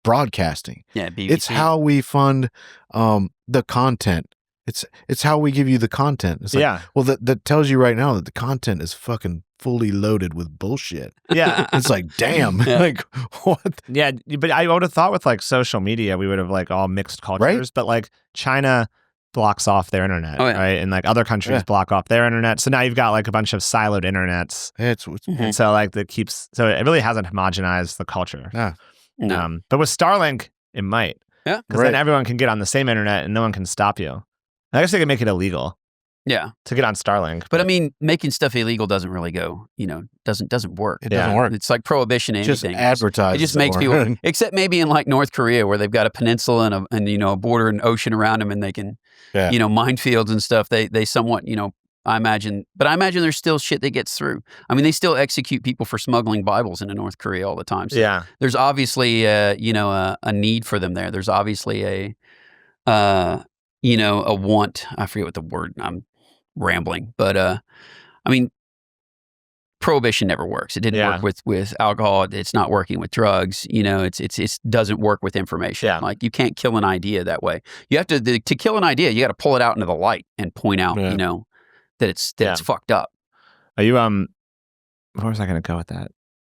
broadcasting. Yeah, BBC. It's how we fund the content. It's how we give you the content. It's like, well, that tells you right now that the content is fucking fully loaded with bullshit. Yeah. It's like, damn. Like, what? Yeah, but I would have thought with like social media, we would have like all mixed cultures, right? But like China blocks off their internet, right? And like other countries block off their internet. So now you've got like a bunch of siloed internets. And so like so it really hasn't homogenized the culture. Yeah. No. But with Starlink, it might. Yeah. Because then everyone can get on the same internet and no one can stop you. I guess they could make it illegal. Yeah. To get on Starlink. But I mean, making stuff illegal doesn't really go, doesn't work. It doesn't work. It's like prohibition. Just advertise. It just makes people, except maybe in like North Korea where they've got a peninsula and a border and ocean around them, and they can, minefields and stuff. They somewhat, I imagine there's still shit that gets through. I mean, they still execute people for smuggling Bibles into North Korea all the time. So there's obviously, a need for them there. There's obviously a want. I forget what the word. I'm rambling, but I mean, prohibition never works. It didn't work with alcohol. It's not working with drugs. It doesn't work with information. Yeah. Like you can't kill an idea that way. You have to kill an idea. You got to pull it out into the light and point out, that it's fucked up. Are you where was I going to go with that?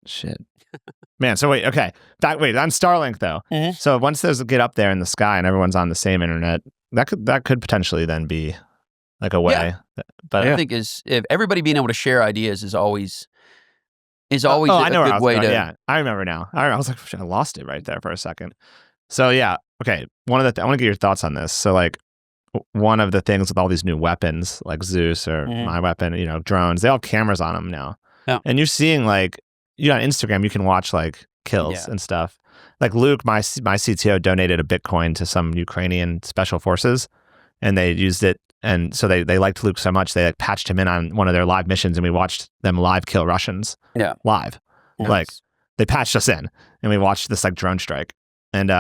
Shit. Man, so wait, okay. On Starlink though. Mm-hmm. So once those get up there in the sky and everyone's on the same internet, that could potentially then be like a way. Yeah. But I think if everybody being able to share ideas is always a good way to. Yeah, I remember now. I was like, I lost it right there for a second. So yeah, okay. I want to get your thoughts on this. So like, one of the things with all these new weapons, like Zeus or my weapon, drones, they all have cameras on them now. Yeah. And you're seeing like, on Instagram, you can watch like kills and stuff. Like Luke, my CTO, donated a Bitcoin to some Ukrainian special forces, and they used it. And so they liked Luke so much, they like patched him in on one of their live missions, and we watched them live kill Russians. Yeah. Live. Nice. Like they patched us in, and we watched this like drone strike. And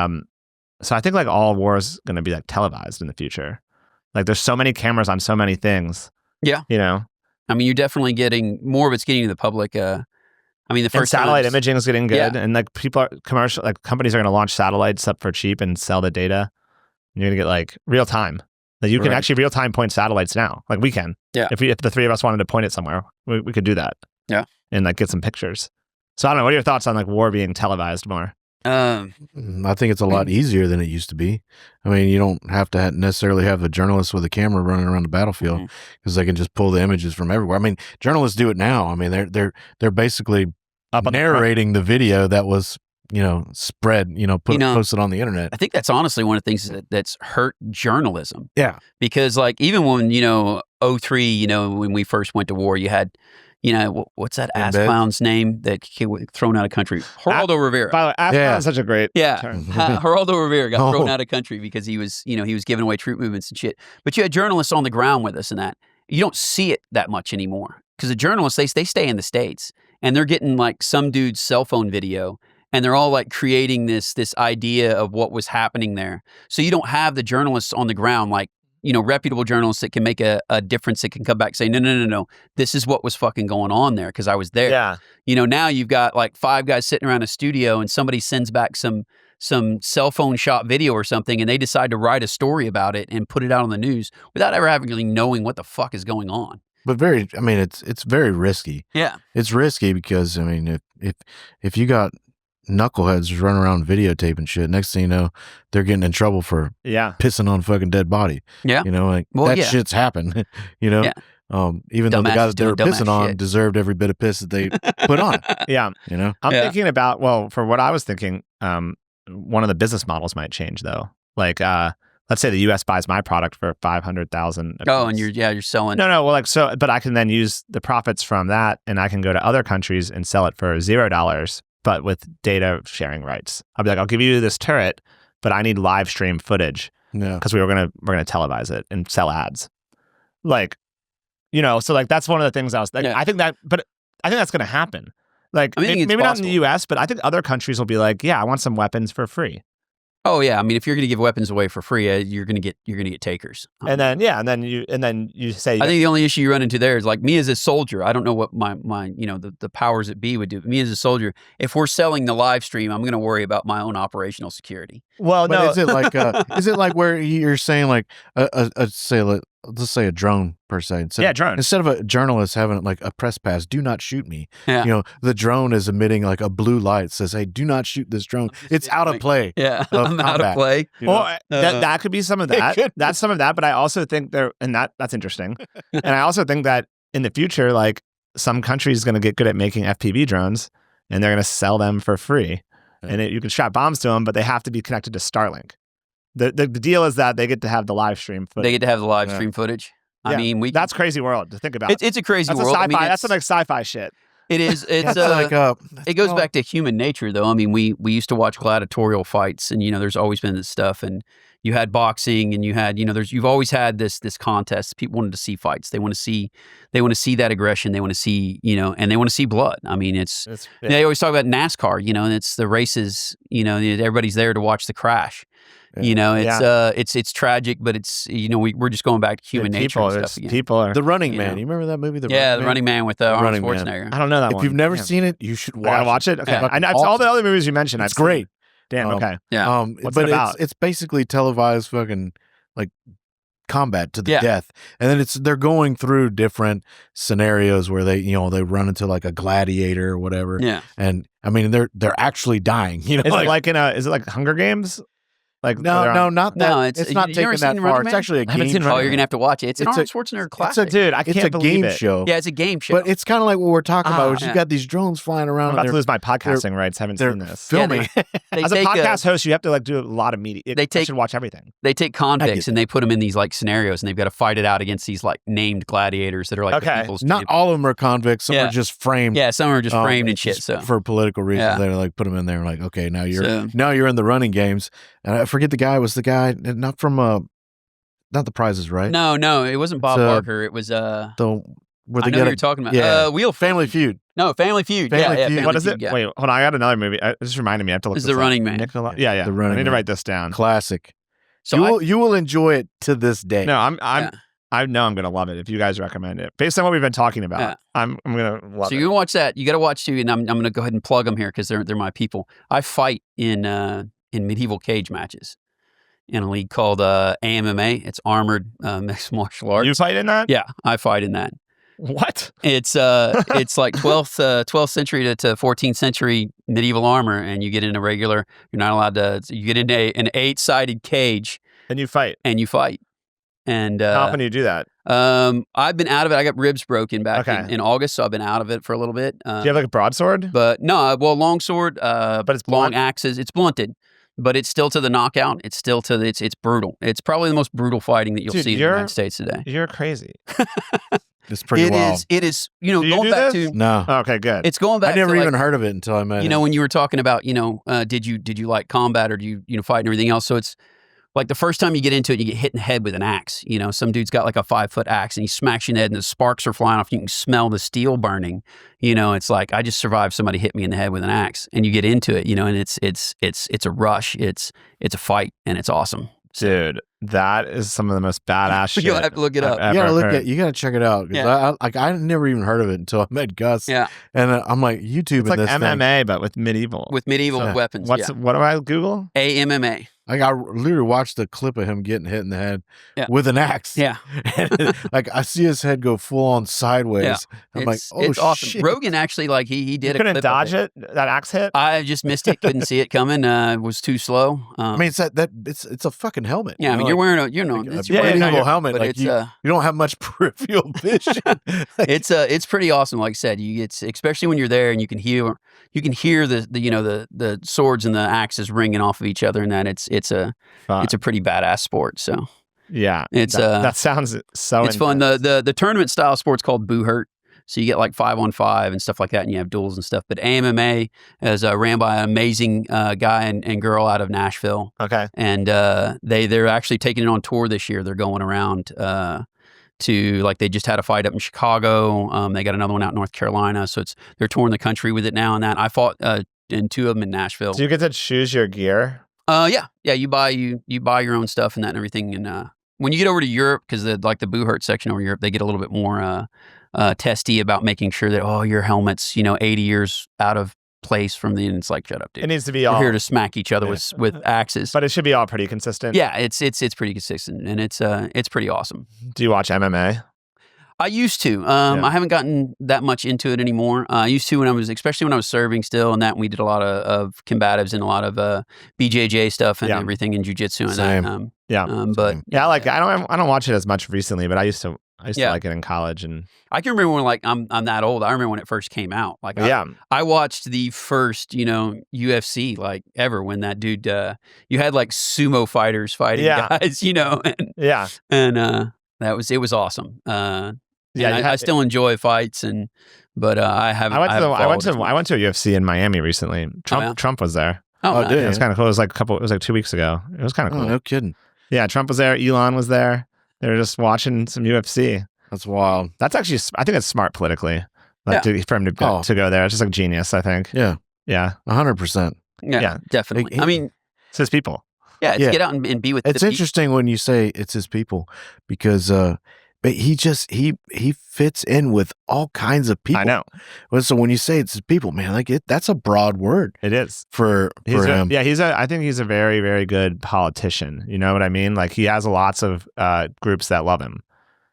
so I think like all war is going to be like televised in the future. Like there's so many cameras on so many things. Yeah. I mean, you're definitely getting more of it's getting to the public. I mean, the first satellite imaging is getting good, and like companies are going to launch satellites up for cheap and sell the data. And you're going to get like real time. Like you can actually real time point satellites now. Like we can. Yeah. If the three of us wanted to point it somewhere, we could do that. Yeah. And like get some pictures. So I don't know. What are your thoughts on like war being televised more? I think it's a lot easier than it used to be. I mean, you don't have to necessarily have a journalist with a camera running around the battlefield because they can just pull the images from everywhere. I mean, journalists do it now. I mean, they're basically narrating the video that was spread, posted on the internet. I think that's honestly one of the things that's hurt journalism. Yeah, because like even when 2003, when we first went to war, you had. What's that ass clown's name that was thrown out of country? Geraldo Rivera. By the way, ass clown is such a great term. Geraldo Rivera got thrown out of country because he was giving away troop movements and shit. But you had journalists on the ground with us and that. You don't see it that much anymore because the journalists, they stay in the States and they're getting like some dude's cell phone video and they're all like creating this idea of what was happening there. So you don't have the journalists on the ground like, reputable journalists that can make a difference that can come back and say, no, this is what was fucking going on there because I was there. Yeah. Now you've got like 5 guys sitting around a studio and somebody sends back some cell phone shot video or something and they decide to write a story about it and put it out on the news without ever really knowing what the fuck is going on. But it's very risky. Yeah. It's risky because, I mean, if you got knuckleheads running around videotaping shit, next thing you know, they're getting in trouble for pissing on fucking dead body. Yeah. Shit's happened. Yeah. even though the guy that they were pissing on shit. deserved every bit of piss that they put on it. Yeah. You know? I'm thinking about, well, for what I was thinking, one of the business models might change though. Like, let's say the U.S. buys my product for $500,000. Oh, and you're selling. No, well, like, so, but I can then use the profits from that and I can go to other countries and sell it for $0, but with data sharing rights. I'll be like, I'll give you this turret, but I need live stream footage because we're gonna televise it and sell ads. Like, you know, so like that's one of the things I was like, I think that's gonna happen. Like, maybe not in the U.S., but I think other countries will be like, yeah, I want some weapons for free. Oh yeah, I mean, if you're going to give weapons away for free, you're going to get takers. And then you say. I think the only issue you run into there is like me as a soldier. I don't know what my the powers that be would do. Me as a soldier, if we're selling the live stream, I'm going to worry about my own operational security. Well, but no, is it like where you're saying like let's say a drone per se. Drone. Instead of a journalist having like a press pass, do not shoot me. Yeah. You know, the drone is emitting like a blue light that says, hey, do not shoot this drone. It's out of play. Yeah, I'm out of play. Well, that could be some of that. That's some of that. But I also think that's interesting. And I also think that in the future, like some country's going to get good at making FPV drones and they're going to sell them for free. Yeah. And you can strap bombs to them, but they have to be connected to Starlink. The deal is that they get to have the live stream footage. They get to have the live stream footage. I mean, that's crazy world to think about. It's a crazy world. Sci-fi. I mean, that's some like sci-fi shit. It is. It's it goes back to human nature, though. I mean, we used to watch gladiatorial fights, and there's always been this stuff, and you had boxing, and you had you've always had this contest. People wanted to see fights. They want to see that aggression. They want to see and they want to see blood. I mean, they always talk about NASCAR, and it's the races. Everybody's there to watch the crash. It's tragic, but it's we're just going back to human nature and stuff again. People are The Running Man. You remember that movie? The Running Man with Arnold Schwarzenegger. I don't know that one. If you've never seen it, you should watch it. Okay, I know all the other movies you mentioned. It's great. Damn. Okay. Yeah. What's it about? It's basically televised fucking like combat to the death, and then they're going through different scenarios where they they run into like a gladiator or whatever. Yeah. And I mean they're actually dying. Is it like Hunger Games? Like no, not that. No, it's not taking that far. It's actually a game show. Oh, you're gonna have to watch it. It's an Arnold Schwarzenegger classic. Dude, I can't believe it. It's a game show. Yeah, it's a game show. But it's kind of like what we're talking about. Which you've got these drones flying around. I'm about to lose my podcasting rights. Haven't seen this. Filming. As a podcast host, you have to like do a lot of media. I should watch everything. They take convicts and they put them in these like scenarios, and they've got to fight it out against these like named gladiators that are like the people's not all of them are convicts. Some are just framed. Yeah, some are just framed and shit. So for political reasons, they like put them in there and like, okay, now you're in the running games. And I forget the guy was the guy not from not The Prize is Right. No, it wasn't Bob Barker. It was where I know what you're talking about. Yeah. Family Feud. No, Family Feud. Family Feud. What is it? Yeah. Wait, hold on. I got another movie. It just reminded me. I have to look this this is The up. Running Man. Yeah. The Running I need to Man. write this down. Classic. So you will enjoy it to this day. No, I know I'm gonna love it if you guys recommend it. Based on what we've been talking about, I'm gonna love it. So you can watch that. You got to watch too, and I'm gonna go ahead and plug them here because they're my people. I fight in medieval cage matches in a league called AMMA. It's armored mixed martial arts. You fight in that? Yeah, I fight in that. What? It's like 12th century to 14th century medieval armor, and you get in a regular. You're not allowed to. You get into an 8-sided cage, and you fight. And how often do you do that? I've been out of it. I got ribs broken back in August, so I've been out of it for a little bit. Do you have like a broadsword? But no, long sword. But it's long axes. It's blunted, but it's still to the knockout. It's still to it's brutal. It's probably the most brutal fighting that you'll see in the United States today. You're crazy. It's pretty wild. It is. Do going back to no. Okay, good. It's going back. I never even heard of it until I met. When you were talking about did you like combat or do you fight and everything else? So it's. Like the first time you get into it, you get hit in the head with an axe. Some dude's got like a 5-foot axe and he smacks you in the head and the sparks are flying off. You can smell the steel burning. It's like I just survived somebody hit me in the head with an axe. And you get into it, and it's a rush. It's a fight and it's awesome. Dude, that is some of the most badass shit. You'll have to look it up. You gotta check it out. Yeah. I never even heard of it until I met Gus. Yeah. And I'm like YouTubing it's like this MMA, thing. but with medieval. With medieval weapons. What do I Google? AMMA. Like I literally watched the clip of him getting hit in the head with an axe. Yeah. And, like I see his head go full on sideways. Yeah. I'm like, oh, it's awesome. shit. Rogan actually, like he did. You couldn't dodge it. That axe hit. I just missed it. Couldn't see it coming. It was too slow. I mean, it's a fucking helmet. Yeah, I mean, you're wearing a it's a helmet. Like you don't have much peripheral vision. It's pretty awesome. Like I said, especially when you're there and you can hear the swords and the axes ringing off of each other, and that it's a pretty badass sport. So yeah, that sounds so. It's fun. The tournament style sport's called Boo Hurt. So you get like 5-on-5 and stuff like that, and you have duels and stuff. But AMMA is ran by an amazing guy and girl out of Nashville. Okay, and they're actually taking it on tour this year. They're going around to they just had a fight up in Chicago. They got another one out in North Carolina. So they're touring the country with it now. And that I fought in 2 of them in Nashville. Do you get to choose your gear? Yeah. You buy your own stuff and that and everything. And when you get over to Europe, because the Boo Hurt section over Europe, they get a little bit more testy about making sure that your helmet's 80 years out of place from the. And it's like, shut up, dude. It needs to be We're all here to smack each other with axes. But it should be all pretty consistent. Yeah, it's pretty consistent, and it's pretty awesome. Do you watch MMA? I used to. I haven't gotten that much into it anymore. I used to especially when I was serving still, and that we did a lot of combatives and a lot of BJJ stuff and everything in jiu-jitsu and Same. that. But I don't watch it as much recently, but I used to like it in college, and I can remember when I'm that old. I remember when it first came out. I watched the first UFC ever when that dude you had sumo fighters fighting guys, and it was awesome. I still enjoy fights but I haven't. I went to a UFC in Miami recently. Trump was there. Oh, it was kind of cool. It was 2 weeks ago. It was kind of cool. Oh, no kidding. Yeah, Trump was there. Elon was there. They were just watching some UFC. That's wild. That's actually, I think it's smart politically, for him to go there. It's just genius, I think. Yeah. Yeah. 100%. Yeah, definitely. I mean, it's his people. Yeah, to get out and be with. It's interesting when you say it's his people because, but he fits in with all kinds of people. I know. So when you say it's his people, man, that's a broad word. It is for him. I think he's a very, very good politician. You know what I mean? He has lots of groups that love him.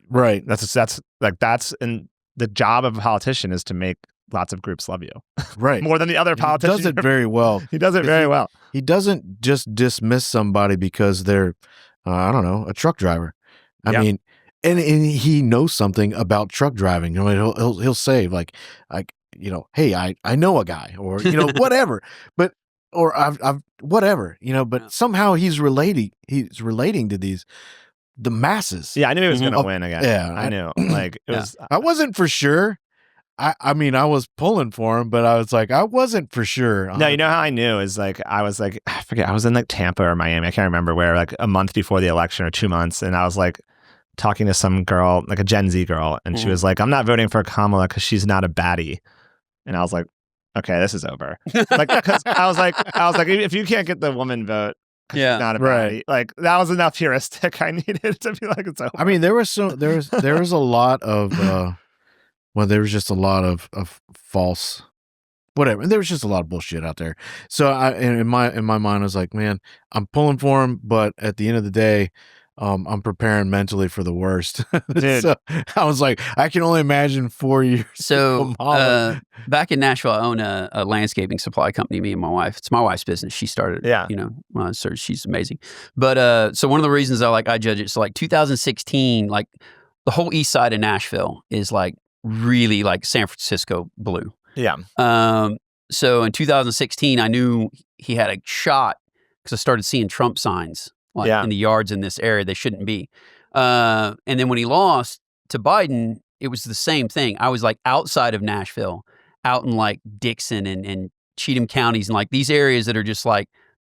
Right. That's and the job of a politician is to make lots of groups love you. Right. More than the other politicians. He does it very well. He does it very well. He doesn't just dismiss somebody because they're, I don't know, a truck driver. I mean, and he knows something about truck driving. He'll say hey, I know a guy, or whatever. But I've whatever, but somehow he's relating to the masses. Yeah, I knew he was going to win again. Yeah, I knew. It was. I wasn't for sure. I mean, I was pulling for him, but I was I wasn't for sure. No, you know how I knew is I was I forget, I was in Tampa or Miami. I can't remember where, a month before the election or 2 months. And I was talking to some girl, a Gen Z girl. And she was I'm not voting for Kamala because she's not a baddie. And I was okay, this is over. Because I was if you can't get the woman vote, not a baddie. That was enough heuristic I needed to be it's over. I mean, there was a lot of, there was just a lot of false, whatever. And there was just a lot of bullshit out there. So in my mind, I was man, I'm pulling for him, but at the end of the day, I'm preparing mentally for the worst. So I was I can only imagine 4 years. So back in Nashville, I own a landscaping supply company, me and my wife. It's my wife's business. She started it, so she's amazing. But so one of the reasons I judge it, so 2016, the whole east side of Nashville is really San Francisco blue. Yeah. So in 2016, I knew he had a shot because I started seeing Trump signs in the yards in this area. They shouldn't be. And then when he lost to Biden, it was the same thing. I was outside of Nashville, out in Dixon and Cheatham counties and these areas that are just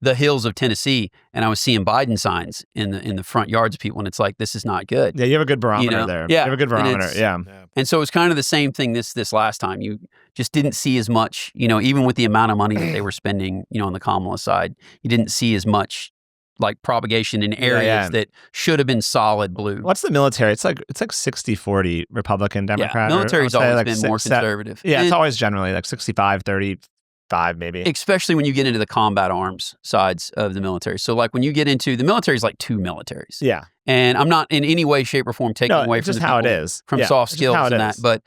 the hills of Tennessee, and I was seeing Biden signs in the front yards of people, and it's this is not good. Yeah, you have a good barometer there. Yeah, you have a good barometer. Yeah. And so it's kind of the same thing this last time. You just didn't see as much, even with the amount of money that they were spending, on the Kamala side, you didn't see as much propagation in areas that should have been solid blue. What's the military? It's 60-40 Republican Democrat. Yeah, military's always been more conservative. Yeah, it's always generally 65-30 5 maybe. Especially when you get into the combat arms sides of the military. So like when you get into the military is like 2 militaries. Yeah. And I'm not in any way, shape, or form taking away from just the how it people is. from Yeah, soft it's just how skills it and that. is. But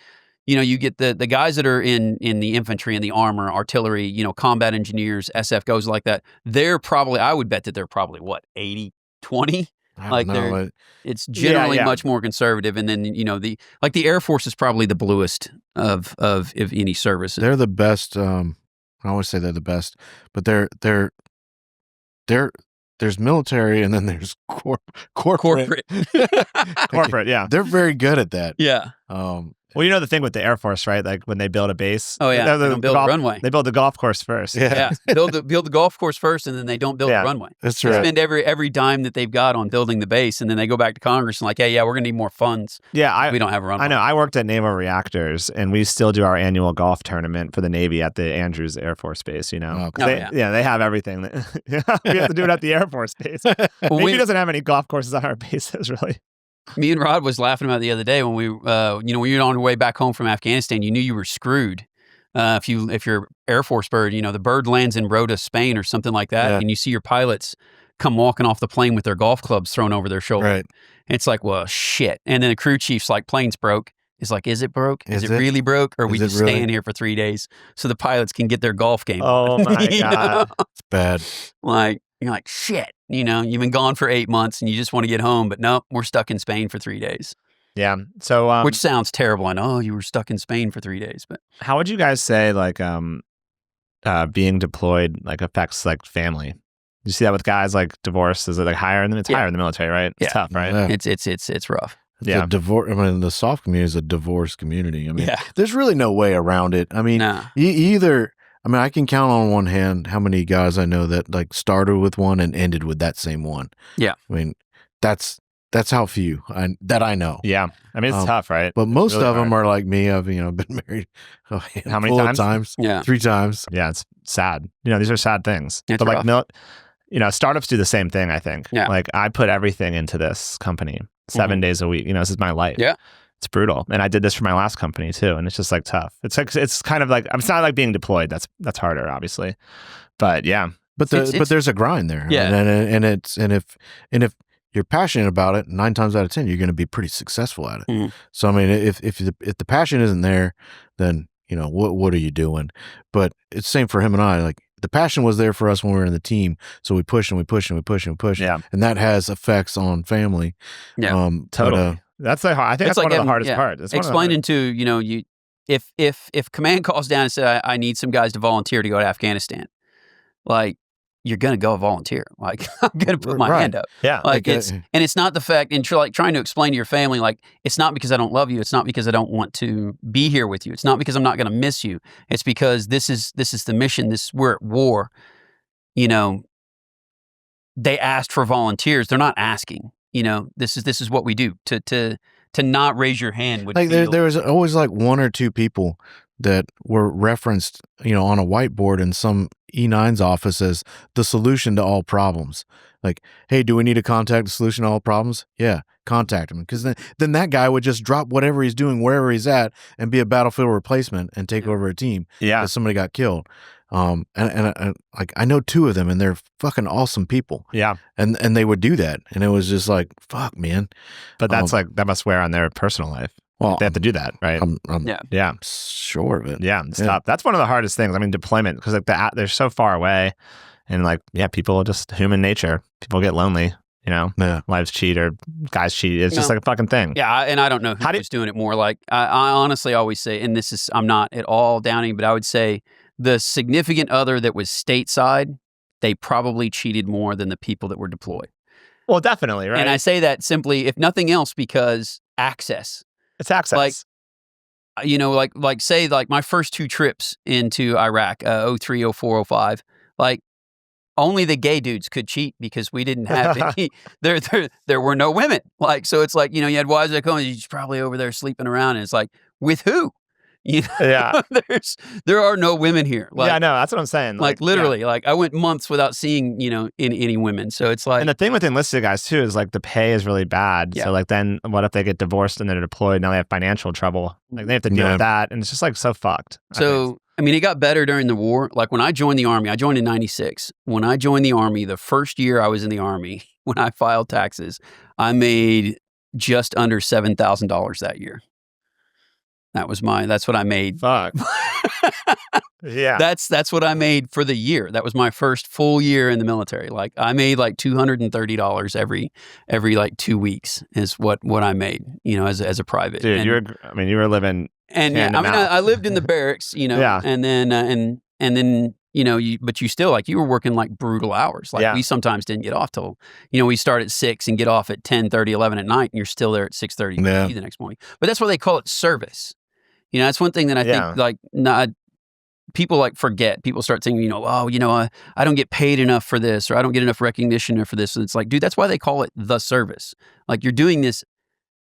you get the guys that are in the infantry and the armor, artillery, combat engineers, SF goes like that. They're probably, I would bet that they're probably what, 80-20? Like it's generally much more conservative. And then, the Air Force is probably the bluest of any service. They're the best. I always say they're the best, but there's military and then there's corporate. Corporate, yeah. They're very good at that. Yeah. Well, the thing with the Air Force, right? Like when they build a base. Oh yeah, they don't build a runway. They build the golf course first. Yeah. build the golf course first, and then they don't build a runway. That's They right. spend every dime that they've got on building the base, and then they go back to Congress and like, hey, we're gonna need more funds. Yeah, we don't have a runway. I know. I worked at Naval Reactors, and we still do our annual golf tournament for the Navy at the Andrews Air Force Base. They have everything. We have to do it at the Air Force Base. Navy doesn't have any golf courses on our bases, really. Me and Rod was laughing about the other day when we, when you're on your way back home from Afghanistan, you knew you were screwed. If you're Air Force bird, the bird lands in Rota, Spain, or something like that, and you see your pilots come walking off the plane with their golf clubs thrown over their shoulder. Right. And it's like, well, shit. And then the crew chief's like, plane's broke. It's like, is it broke? Is it really broke? Or are we just staying here for 3 days so the pilots can get their golf game? Oh my God. It's bad. Like, you're like, shit. You've been gone for 8 months and you just want to get home, but nope, we're stuck in Spain for 3 days. Yeah. So, which sounds terrible. I know you were stuck in Spain for 3 days, but how would you guys say being deployed affects family? You see that with guys divorce? Is it higher? And then it's higher in the military, right? It's tough, right? Yeah. It's rough. Yeah. The soft community is a divorce community. I mean, there's really no way around it. I mean, I can count on one hand how many guys I know that started with one and ended with that same one. Yeah. I mean, that's how few that I know. Yeah. I mean, it's tough, right? But most of them are like me. I've, been married how many times? Yeah. 3 times. Yeah. It's sad. These are sad things. It's but rough. Startups do the same thing, I think. Yeah. I put everything into this company 7 days a week. This is my life. Yeah. It's brutal. And I did this for my last company too. And it's just tough. It's kind of it's not like being deployed. That's harder, obviously. But yeah. But there's a grind there. Yeah. And if you're passionate about it, 9 times out of 10, you're going to be pretty successful at it. Mm-hmm. So, I mean, if the passion isn't there, then, what are you doing? But it's the same for him and I. The passion was there for us when we were in the team. So we push and we push and we push and we push. Yeah. And that has effects on family. Yeah. Totally. That's I think that's one of the hardest parts. Explaining to, if command calls down and said, I need some guys to volunteer to go to Afghanistan, you're going to go volunteer. I'm going to put my hand up. Yeah. It's not the fact, and trying to explain to your family, it's not because I don't love you. It's not because I don't want to be here with you. It's not because I'm not going to miss you. It's because this is the mission. We're at war. They asked for volunteers. They're not asking. This is what we do. To not raise your hand would there was always 1 or 2 people that were referenced, on a whiteboard in some E9's office as the solution to all problems. Hey, do we need to contact the solution to all problems? Yeah, contact him. Because then that guy would just drop whatever he's doing wherever he's at and be a battlefield replacement and take over a team. Yeah, because somebody got killed. And I know 2 of them, and they're fucking awesome people. Yeah, and they would do that, and it was just fuck, man. But that's that must wear on their personal life. Well, they have to do that, right? I'm sure of it. Yeah, stop. That's one of the hardest things. I mean, deployment, because they're so far away, and people, just human nature. People get lonely. Wives cheat or guys cheat. It's just a fucking thing. Yeah, and I don't know who's doing it more. I honestly always say, and I'm not at all downing, but I would say the significant other that was stateside, they probably cheated more than the people that were deployed. Well, definitely, right? And I say that simply, if nothing else, because access. It's access. Say my first 2 trips into Iraq, 03, 04, 05, only the gay dudes could cheat because we didn't have any, there were no women. So it's you had wives that come, you're probably over there sleeping around, and it's with who? Yeah. There are no women here. Yeah, I know. That's what I'm saying. Literally, I went months without seeing, any women. So it's and the thing with enlisted guys too is the pay is really bad. Yeah. So then what if they get divorced and they're deployed? Now they have financial trouble. They have to deal with that. And it's just so fucked. So, I mean, it got better during the war. Like when I joined the Army, I joined in 96. When I joined the Army, the first year I was in the Army, when I filed taxes, I made just under $7,000 that year. That's what I made. Fuck. Yeah. That's what I made for the year. That was my first full year in the military. Like I made like $230 every like 2 weeks is what I made, as a private. Dude, you were living and yeah, I lived in the barracks, Yeah. and then but you still you were working like brutal hours. Like we sometimes didn't get off till, we start at 6 and get off at 10, 30, 11 at night, and you're still there at 6:30 the next morning. But that's why they call it service. That's one thing that I think people forget. People start thinking, I don't get paid enough for this, or I don't get enough recognition for this. And it's like, dude, that's why they call it the service. Like you're doing this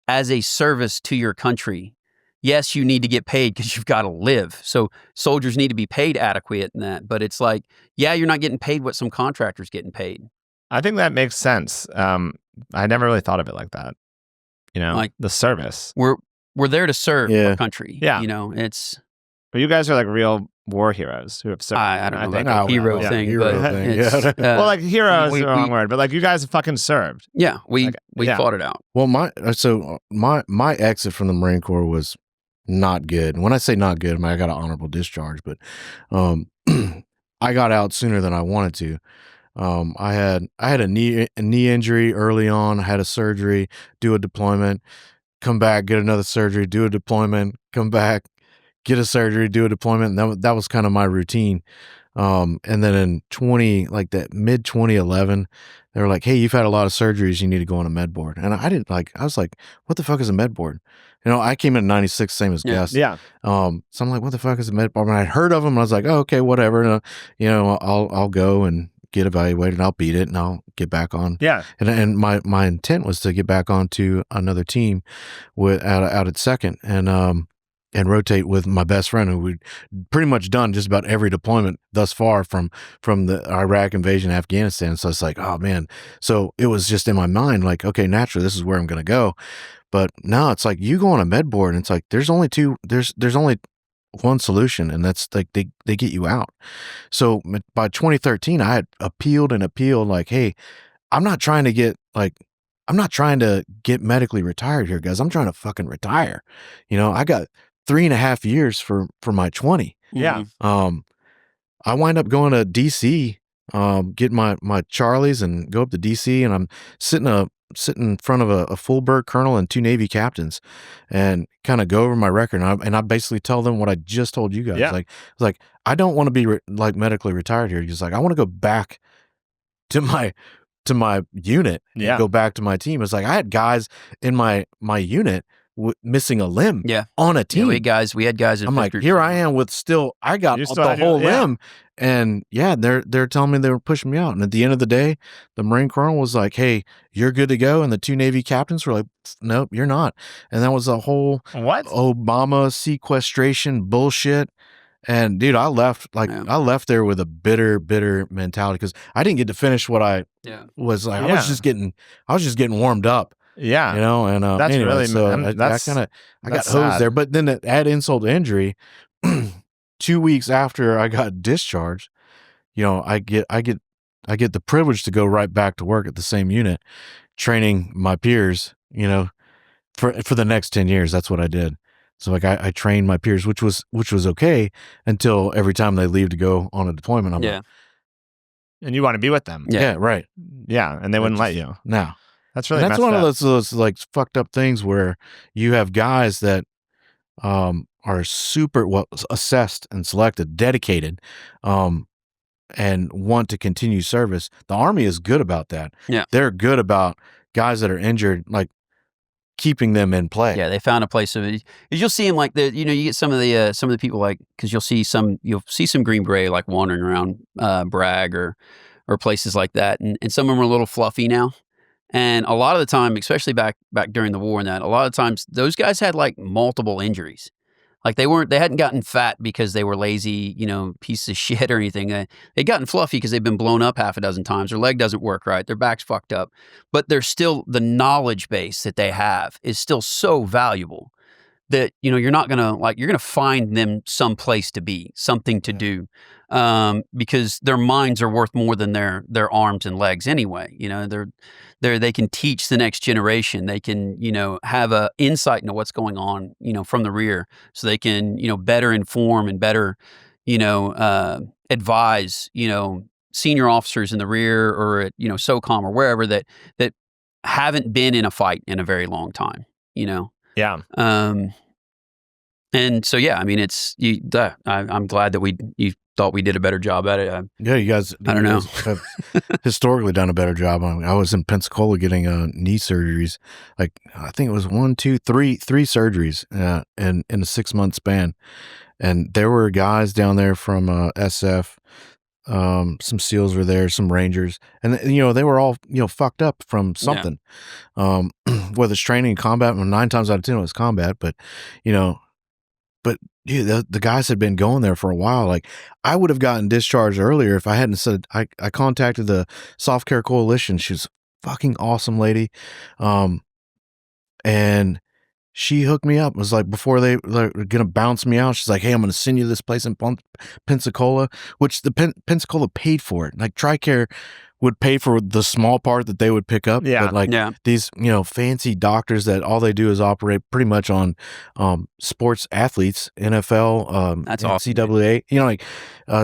as a service to your country. Yes, you need to get paid because you've got to live. So soldiers need to be paid adequate in that. But it's like, you're not getting paid what some contractors getting paid. I think that makes sense. I never really thought of it like that. Like the service. We're there to serve our country. Yeah. But you guys are like real war heroes who have served. I don't know, like a hero thing. Well, like heroes is the wrong word, but like you guys have fucking served. Yeah, we fought it out. Well, my exit from the Marine Corps was not good. When I say not good, I mean, I got an honorable discharge, but I got out sooner than I wanted to. I had a knee injury early on. I had a surgery, do a deployment, come back, get another surgery, do a deployment, come back, get a surgery, do a deployment. And that was kind of my routine. And then in mid 2011, they were like, hey, you've had a lot of surgeries. You need to go on a med board. And I was like, what the fuck is a med board? I came in 96, same as Gus. Yeah. So I'm like, what the fuck is a med board? And I'd heard of them. And I was like, oh, okay, whatever. And, I'll go and get evaluated and I'll beat it and I'll get back on. Yeah. And my intent was to get back onto another team out at second and rotate with my best friend, who we'd pretty much done just about every deployment thus far from the Iraq invasion, Afghanistan. So it's like, oh man. So it was just in my mind, like, okay, naturally this is where I'm going to go. But now it's like you go on a med board and it's like, there's only one solution, and that's like they get you out. So by 2013, I had appealed like, hey, I'm not trying to get medically retired here, guys. I'm trying to fucking retire. I got 3.5 years for my 20. Yeah. I wind up going to DC, get my Charlies and go up to DC, and I'm sitting in front of a full bird colonel and 2 Navy captains and kind of go over my record. And I basically tell them what I just told you guys. Yeah. Like, I don't want to be medically retired here. Just like, I want to go back to my unit, yeah, go back to my team. It's like, I had guys in my unit missing a limb on a team. Yeah, we had guys. I'm like, here I am with I got the whole limb. And they're telling me they were pushing me out. And at the end of the day, the Marine Colonel was like, hey, you're good to go. And the 2 Navy captains were like, nope, you're not. And that was a whole Obama sequestration bullshit. And dude, I left there with a bitter mentality because I didn't get to finish what I was like. I was just getting warmed up. Yeah. And that's anyway, really, so I got hosed there. But then to add insult to injury, 2 weeks after I got discharged, I get the privilege to go right back to work at the same unit, training my peers, for the next 10 years. That's what I did. So like I trained my peers, which was okay until every time they leave to go on a deployment. I'm like, and you want to be with them. Yeah, right. Yeah, and they wouldn't let you. No. That's really that's one of those like fucked up things where you have guys that are super assessed and selected, dedicated, and want to continue service. The Army is good about that. Yeah, they're good about guys that are injured, like keeping them in play. Yeah, they found a place of it. You'll see them like you get some of the people like, because you'll see some Green Beret like wandering around Bragg or places like that, and some of them are a little fluffy now. And a lot of the time, especially back during the war and that, a lot of times those guys had like multiple injuries. Like they hadn't gotten fat because they were lazy, pieces of shit or anything. They'd gotten fluffy because they've been blown up half a dozen times. Their leg doesn't work right. Their back's fucked up. But they're still, the knowledge base that they have is still so valuable that, you're not going to you're going to find them some place to be, something to do, because their minds are worth more than their arms and legs anyway. They can teach the next generation. They can, have a insight into what's going on, from the rear, so they can, better inform and better, advise, senior officers in the rear or at, SOCOM or wherever that haven't been in a fight in a very long time, Yeah. And so, yeah, I mean, I'm glad that you thought we did a better job at it. You guys, I don't know. have historically done a better job. I was in Pensacola getting knee surgeries. I think it was 1, 2, 3 surgeries in a 6-month span. And there were guys down there from SF, some SEALs were there, some Rangers, and they were all fucked up from something. Yeah. Whether it's training, combat, 9 times out of 10 it was combat, but the guys had been going there for a while. I would have gotten discharged earlier if I hadn't said. I contacted the Soft Care Coalition. She was a fucking awesome lady, and she hooked me up. It was before they were gonna bounce me out, she's like, "Hey, I'm gonna send you this place in Pensacola," which the Pensacola paid for it. TRICARE would pay for the small part that they would pick up. Yeah. But these, fancy doctors that all they do is operate pretty much on sports athletes, NFL, that's awesome. NCAA,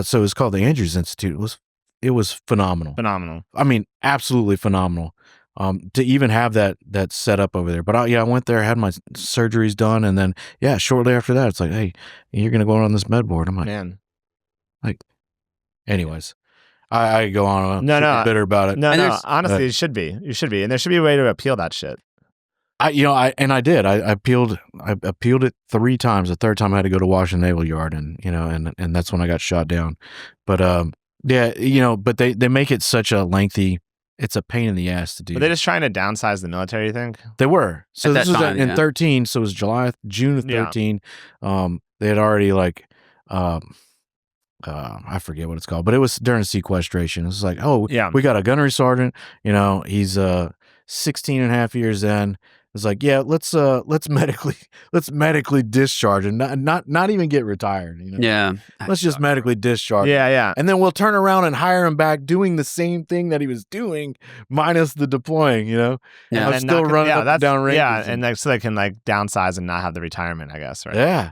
so it's called the Andrews Institute. It was phenomenal. Phenomenal. I mean, absolutely phenomenal. To even have that set up over there. But I went there, had my surgeries done, and then shortly after that, it's like, hey, you're gonna go on this med board. I'm like, man, anyways. I go on bitter about it. No, honestly, it should be. You should be, and there should be a way to appeal that shit. I did. I appealed it 3 times. The third time I had to go to Washington Naval Yard, and and that's when I got shot down. But but they make it such a lengthy. It's a pain in the ass to do. But they're just trying to downsize the military, you think? They were. So this was in 13, so it was June of 13. They had already I forget what it's called, but it was during sequestration. It was like, we got a gunnery sergeant, he's 16 and a half years in. It's like, let's medically discharge and not even get retired. Yeah. Let's just medically discharge. Yeah. And then we'll turn around and hire him back doing the same thing that he was doing minus the deploying, Yeah. And I'm still running up and down ranges. Yeah, and so they can downsize and not have the retirement, I guess, right? Yeah.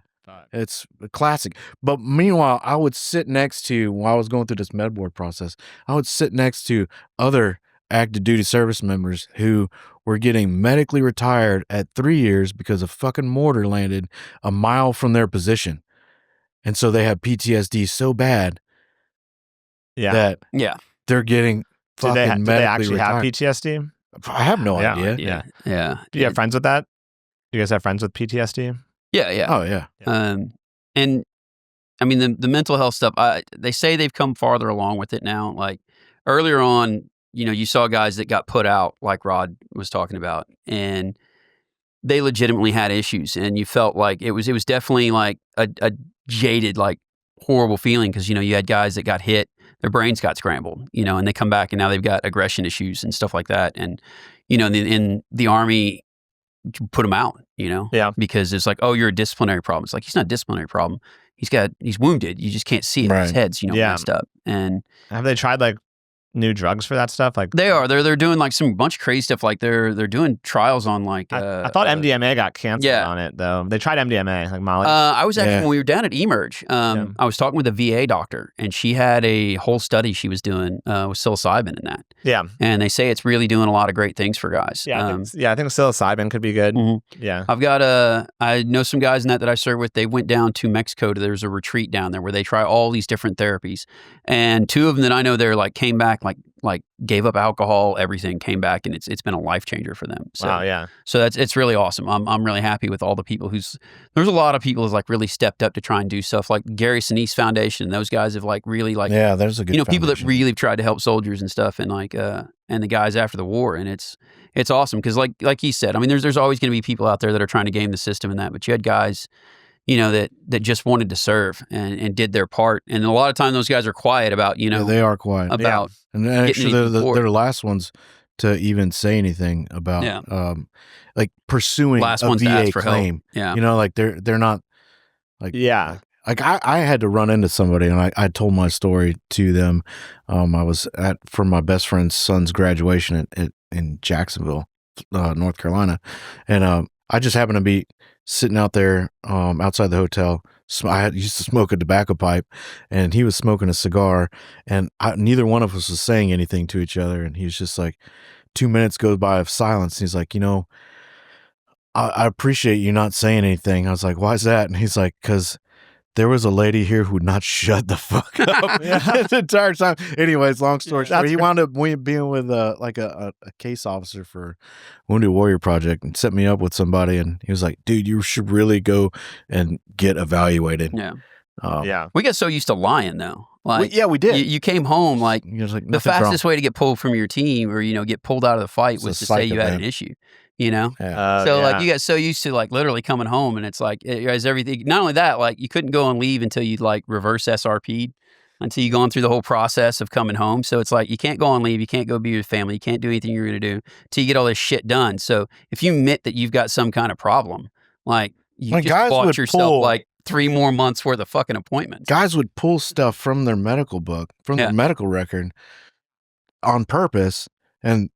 It's a classic. But meanwhile, I would sit next to, while I was going through this med board process, I would sit next to other active duty service members who were getting medically retired at 3 years because a fucking mortar landed a mile from their position. And so they had PTSD so bad that they're getting fucking medically retired. Do they actually have PTSD? I have no idea. Yeah. Do you have friends with that? Do you guys have friends with PTSD? Yeah. Oh, yeah. And I mean, the mental health stuff, they say they've come farther along with it now. Earlier on, you saw guys that got put out, like Rod was talking about, and they legitimately had issues. And you felt like it was definitely a jaded, horrible feeling, because, you had guys that got hit, their brains got scrambled, and they come back and now they've got aggression issues and stuff like that. And, in the Army, put them out, because it's like, oh, you're a disciplinary problem. It's like, he's not a disciplinary problem. He's wounded. You just can't see it. Right. His head's, messed up. And have they tried new drugs for that stuff? They are. They're doing some bunch of crazy stuff. They're doing trials on I thought MDMA got canceled on it though. They tried MDMA, like Molly. I was actually when we were down at Emerge. I was talking with a VA doctor, and she had a whole study she was doing with psilocybin in that. Yeah, and they say it's really doing a lot of great things for guys. Yeah, I think psilocybin could be good. Mm-hmm. Yeah, I've got I know some guys in that I serve with. They went down to Mexico. There's a retreat down there where they try all these different therapies, and 2 of them that I know they're came back gave up alcohol, everything, came back, and it's been a life changer for them. So, wow, yeah. So it's really awesome. I'm really happy with all the people there's a lot of people who's really stepped up to try and do stuff, like Gary Sinise Foundation. Those guys have really there's a good people that really tried to help soldiers and stuff, and and the guys after the war, and it's awesome because like he said, I mean, there's always going to be people out there that are trying to game the system and that, but you had guys that just wanted to serve and did their part. And a lot of time those guys are quiet about, they are quiet about and actually they're the last ones to even say anything about like pursuing Last a one's to VA ask for help. claim. Yeah. You know, like they're not like Like I had to run into somebody, and I told my story to them. I was for my best friend's son's graduation in Jacksonville, North Carolina, and I just happened to be sitting out there outside the hotel. I used to smoke a tobacco pipe, and he was smoking a cigar, and neither one of us was saying anything to each other. And he was just like, 2 minutes goes by of silence. And he's like, I appreciate you not saying anything. I was like, why is that? And he's like, because there was a lady here who would not shut the fuck up the entire time. Anyways, long story short, he wound up being with a case officer for Wounded Warrior Project and set me up with somebody. And he was like, dude, you should really go and get evaluated. Yeah. We got so used to lying though. Like, we did. You came home like the fastest way to get pulled from your team or, get pulled out of the fight was to say you had an issue. You got so used to like literally coming home and it's like as everything. Not only that, like you couldn't go and leave until you like reverse SRP'd until you gone through the whole process of coming home. So it's like you can't go on leave, you can't go be with your family, you can't do anything you're going to do until you get all this shit done. So if you admit that you've got some kind of problem, like you just bought yourself like 3 more months worth of fucking appointments. Guys would pull stuff from their medical book, from their medical record, on purpose, and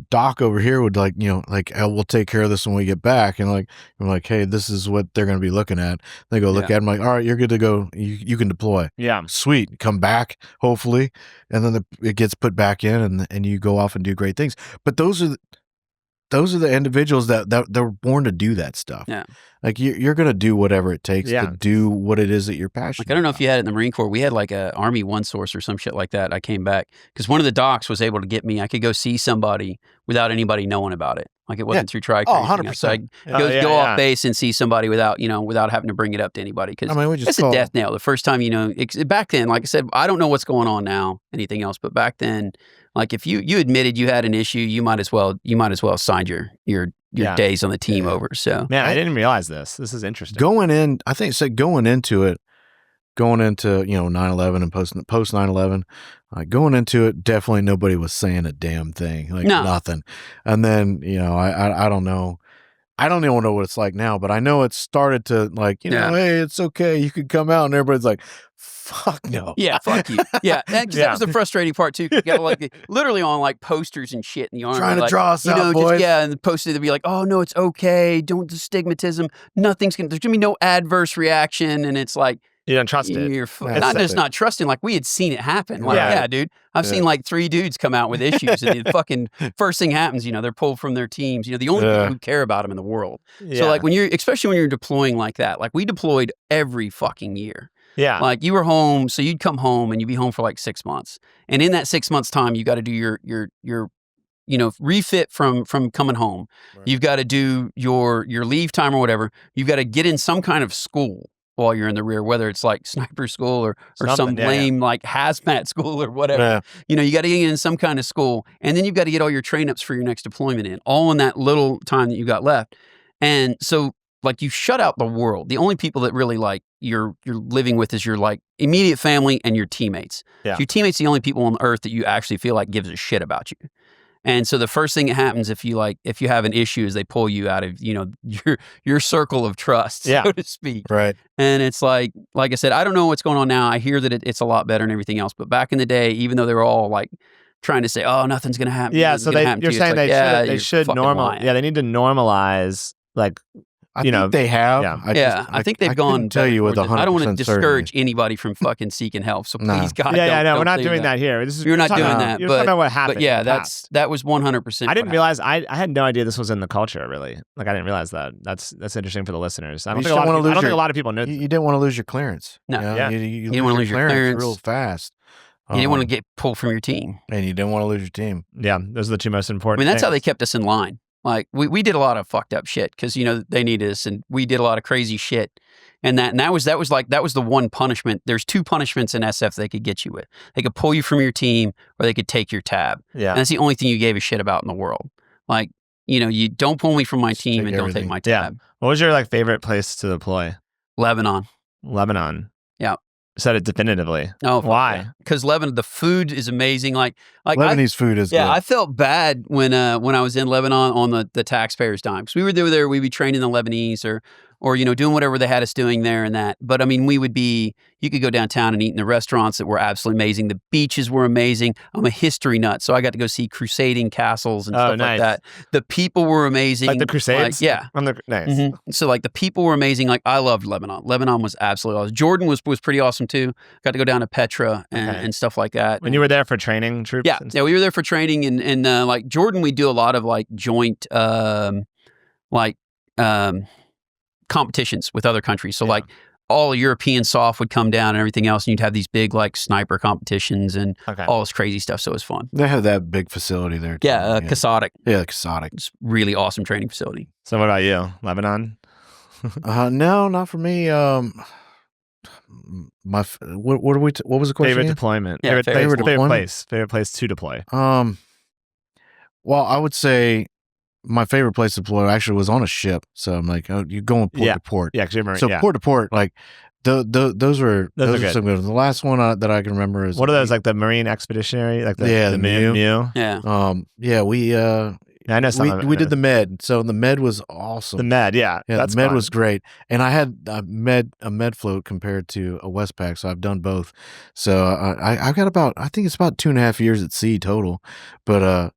Doc over here would like, oh, we'll take care of this when we get back. And like, I'm like, hey, this is what they're going to be looking at. They go look at it. I'm like, all right, you're good to go. You can deploy. Yeah. Sweet. Come back, hopefully. And then it gets put back in and you go off and do great things. But those are the individuals that they're born to do that stuff. Yeah. Like you're going to do whatever it takes to do what it is that you're passionate about. I don't know about. if you had it in the Marine Corps. We had like a Army One Source or some shit like that. I came back because one of the docs was able to get me. I could go see somebody without anybody knowing about it. Like it wasn't through TRICARE. 100%. So I go off base and see somebody without having to bring it up to anybody. Because it's a death knell. The first time, back then, like I said, I don't know what's going on now, anything else, but back then, like if you admitted you had an issue, you might as well signed your days on the team over. So man, I didn't realize this. This is interesting. Going into it, 9/11 and post 9/11, going into it, definitely nobody was saying a damn thing, nothing. And then I don't know. I don't even know what it's like now, but I know it started to hey, it's okay, you could come out, and everybody's like, fuck no. Yeah, fuck you. Yeah, that was the frustrating part too. You got literally on like posters and shit in the Army, trying to draw us out, boys. And the posters would be like, oh no, it's okay, don't stigmatism, there's gonna be no adverse reaction, and it's like. You don't trust it. You're not just not trusting, like we had seen it happen. Like, dude, I've seen like 3 dudes come out with issues and the fucking first thing happens, they're pulled from their teams, the only people who care about them in the world. Yeah. So like especially when you're deploying like that, like we deployed every fucking year. Yeah. Like you were home, so you'd come home and you'd be home for like 6 months. And in that 6 months time, you got to do your refit from coming home. Right. You've got to do your leave time or whatever. You've got to get in some kind of school while you're in the rear, whether it's like sniper school or some lame like hazmat school or whatever. Yeah. You got to get in some kind of school, and then you've got to get all your train ups for your next deployment in, all in that little time that you got left. And so like you shut out the world. The only people that really like you're living with is your like immediate family and your teammates. Yeah. So your teammates are the only people on earth that you actually feel like gives a shit about you. And so the first thing that happens if you have an issue is they pull you out of, your circle of trust, so to speak. Right. And it's like I said, I don't know what's going on now. I hear that it's a lot better and everything else. But back in the day, even though they were all like trying to say, oh, nothing's going to happen. Yeah. So you're saying they should normalize. Yeah. They need to normalize like, I think they have. Yeah. I think they've gone. Tell you with 100%. I don't want to discourage anybody from fucking seeking help. So please, God, no, we're not doing that here. You're not doing that. You're talking about what happened. But yeah, that was 100%. I didn't realize. I had no idea this was in the culture. Really, like I didn't realize that. That's interesting for the listeners. I don't think a lot of people know. You didn't want to lose your clearance. No, you didn't want to lose your clearance real fast. You didn't want to get pulled from your team, and you didn't want to lose your team. Yeah, those are the 2 most important. That's how they kept us in line. Like we did a lot of fucked up shit because they needed us, and we did a lot of crazy shit, and that was the one punishment. There's 2 punishments in SF they could get you with. They could pull you from your team, or they could take your tab. Yeah, and that's the only thing you gave a shit about in the world. Like you don't pull me from my team and don't take my tab. Yeah. What was your favorite place to deploy? Lebanon. Lebanon. Yeah. said it definitively. Oh, why? Because Lebanon, the food is amazing. Like Lebanese food is good. I felt bad when I was in Lebanon on the taxpayers' dime, because we were there. We'd be training the Lebanese or doing whatever they had us doing there and that. But I mean, you could go downtown and eat in the restaurants that were absolutely amazing. The beaches were amazing. I'm a history nut, so I got to go see crusading castles and stuff like that. The people were amazing. Like the Crusades? Yeah. Nice. Mm-hmm. So like the people were amazing. Like I loved Lebanon. Lebanon was absolutely awesome. Jordan was pretty awesome too. Got to go down to Petra and stuff like that. When you were there for training troops? Yeah, we were there for training and like Jordan, we do a lot of like joint competitions with other countries. So like all European soft would come down and everything else, and you'd have these big like sniper competitions and all this crazy stuff. So it was fun. They have that big facility there too. Yeah, Kasadik. Yeah, Kasadik. It's really awesome training facility. So what about you? Lebanon? No, not for me. What was the question? Favorite again? deployment. Yeah, favorite place. Favorite place to deploy. Well, I would say my favorite place to deploy actually was on a ship. So I'm like, you're going port to port. Yeah, because so port to port, like those are good. some good. The last one that I can remember is what are those, like the Marine Expeditionary, like the MEU? Yeah. I know some. We did the Med, so the Med was awesome. The Med, yeah, the Med was great, and I had a Med float compared to a Westpac, so I've done both. So I've got I think it's about 2.5 years at sea total, but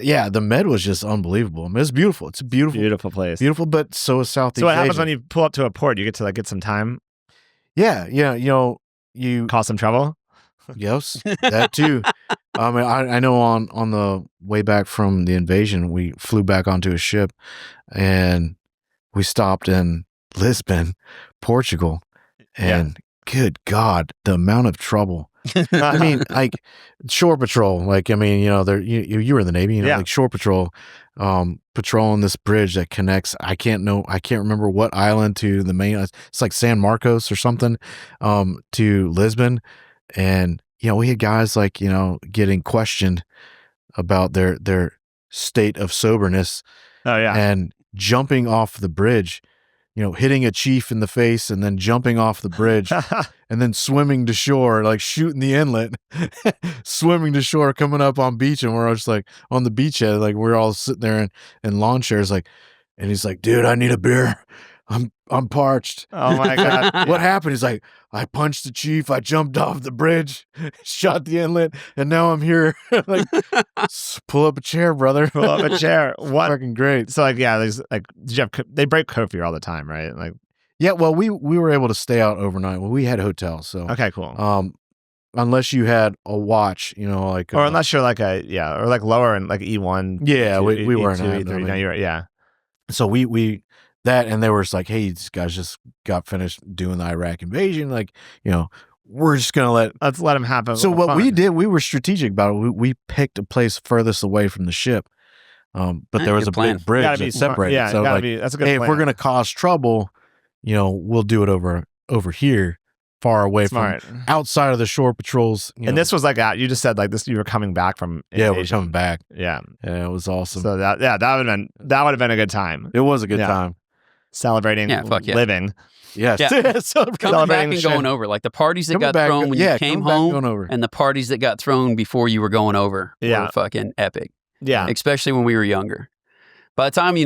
yeah, the Med was just unbelievable. I mean, it's beautiful. It's a beautiful place. Beautiful, but so is Southeast So what happens Asia. when you pull up to a port? You get to like get some time? Yeah, you cause some trouble? Yes, that too. I mean, I know on the way back from the invasion, we flew back onto a ship and we stopped in Lisbon, Portugal, and good God, the amount of trouble. I mean, like shore patrol, like, I mean, you were in the Navy, like shore patrol, patrolling this bridge that connects, I can't remember what island to the main, it's like San Marcos or something, to Lisbon. And, we had guys like, getting questioned about their state of soberness. Oh yeah. And jumping off the bridge, hitting a chief in the face and then jumping off the bridge and then swimming to shore, like shooting the inlet, swimming to shore, coming up on beach. And we're all just like on the beachhead, like we're all sitting there in lawn chairs, like, and he's like, dude, I need a beer. I'm parched. Oh my God. What happened? He's like, I punched the chief. I jumped off the bridge, shot the inlet, and now I'm here. Like, pull up a chair, brother. Pull up a chair. What? Fucking great. So like, there's like, they break curfew all the time, right? Like, yeah. Well, we were able to stay out overnight. Well, we had hotels, so okay, cool. Unless you had a watch, like, or unless you're like or like lower in like E1. Yeah, we weren't. E2, E3. No, you're right. Yeah. So we. That, and they were just like, hey, these guys just got finished doing the Iraq invasion. Like, we're just going to let's let them happen. So what we did, we were strategic about it. We picked a place furthest away from the ship. But there was a big bridge that separated. Yeah, so like, that's a good hey, plan. if we're going to cause trouble, we'll do it over here, far away from outside of the shore patrols. And this was like, you just said like this, you were coming back from invasion. Yeah, we're coming back. Yeah. Yeah, it was awesome. So that would have been a good time. It was a good time. Celebrating living. Yes. Yeah. Coming back and going over. Like the parties that got thrown when you came home and the parties that got thrown before you were going over were fucking epic. Yeah. Especially when we were younger. By the time,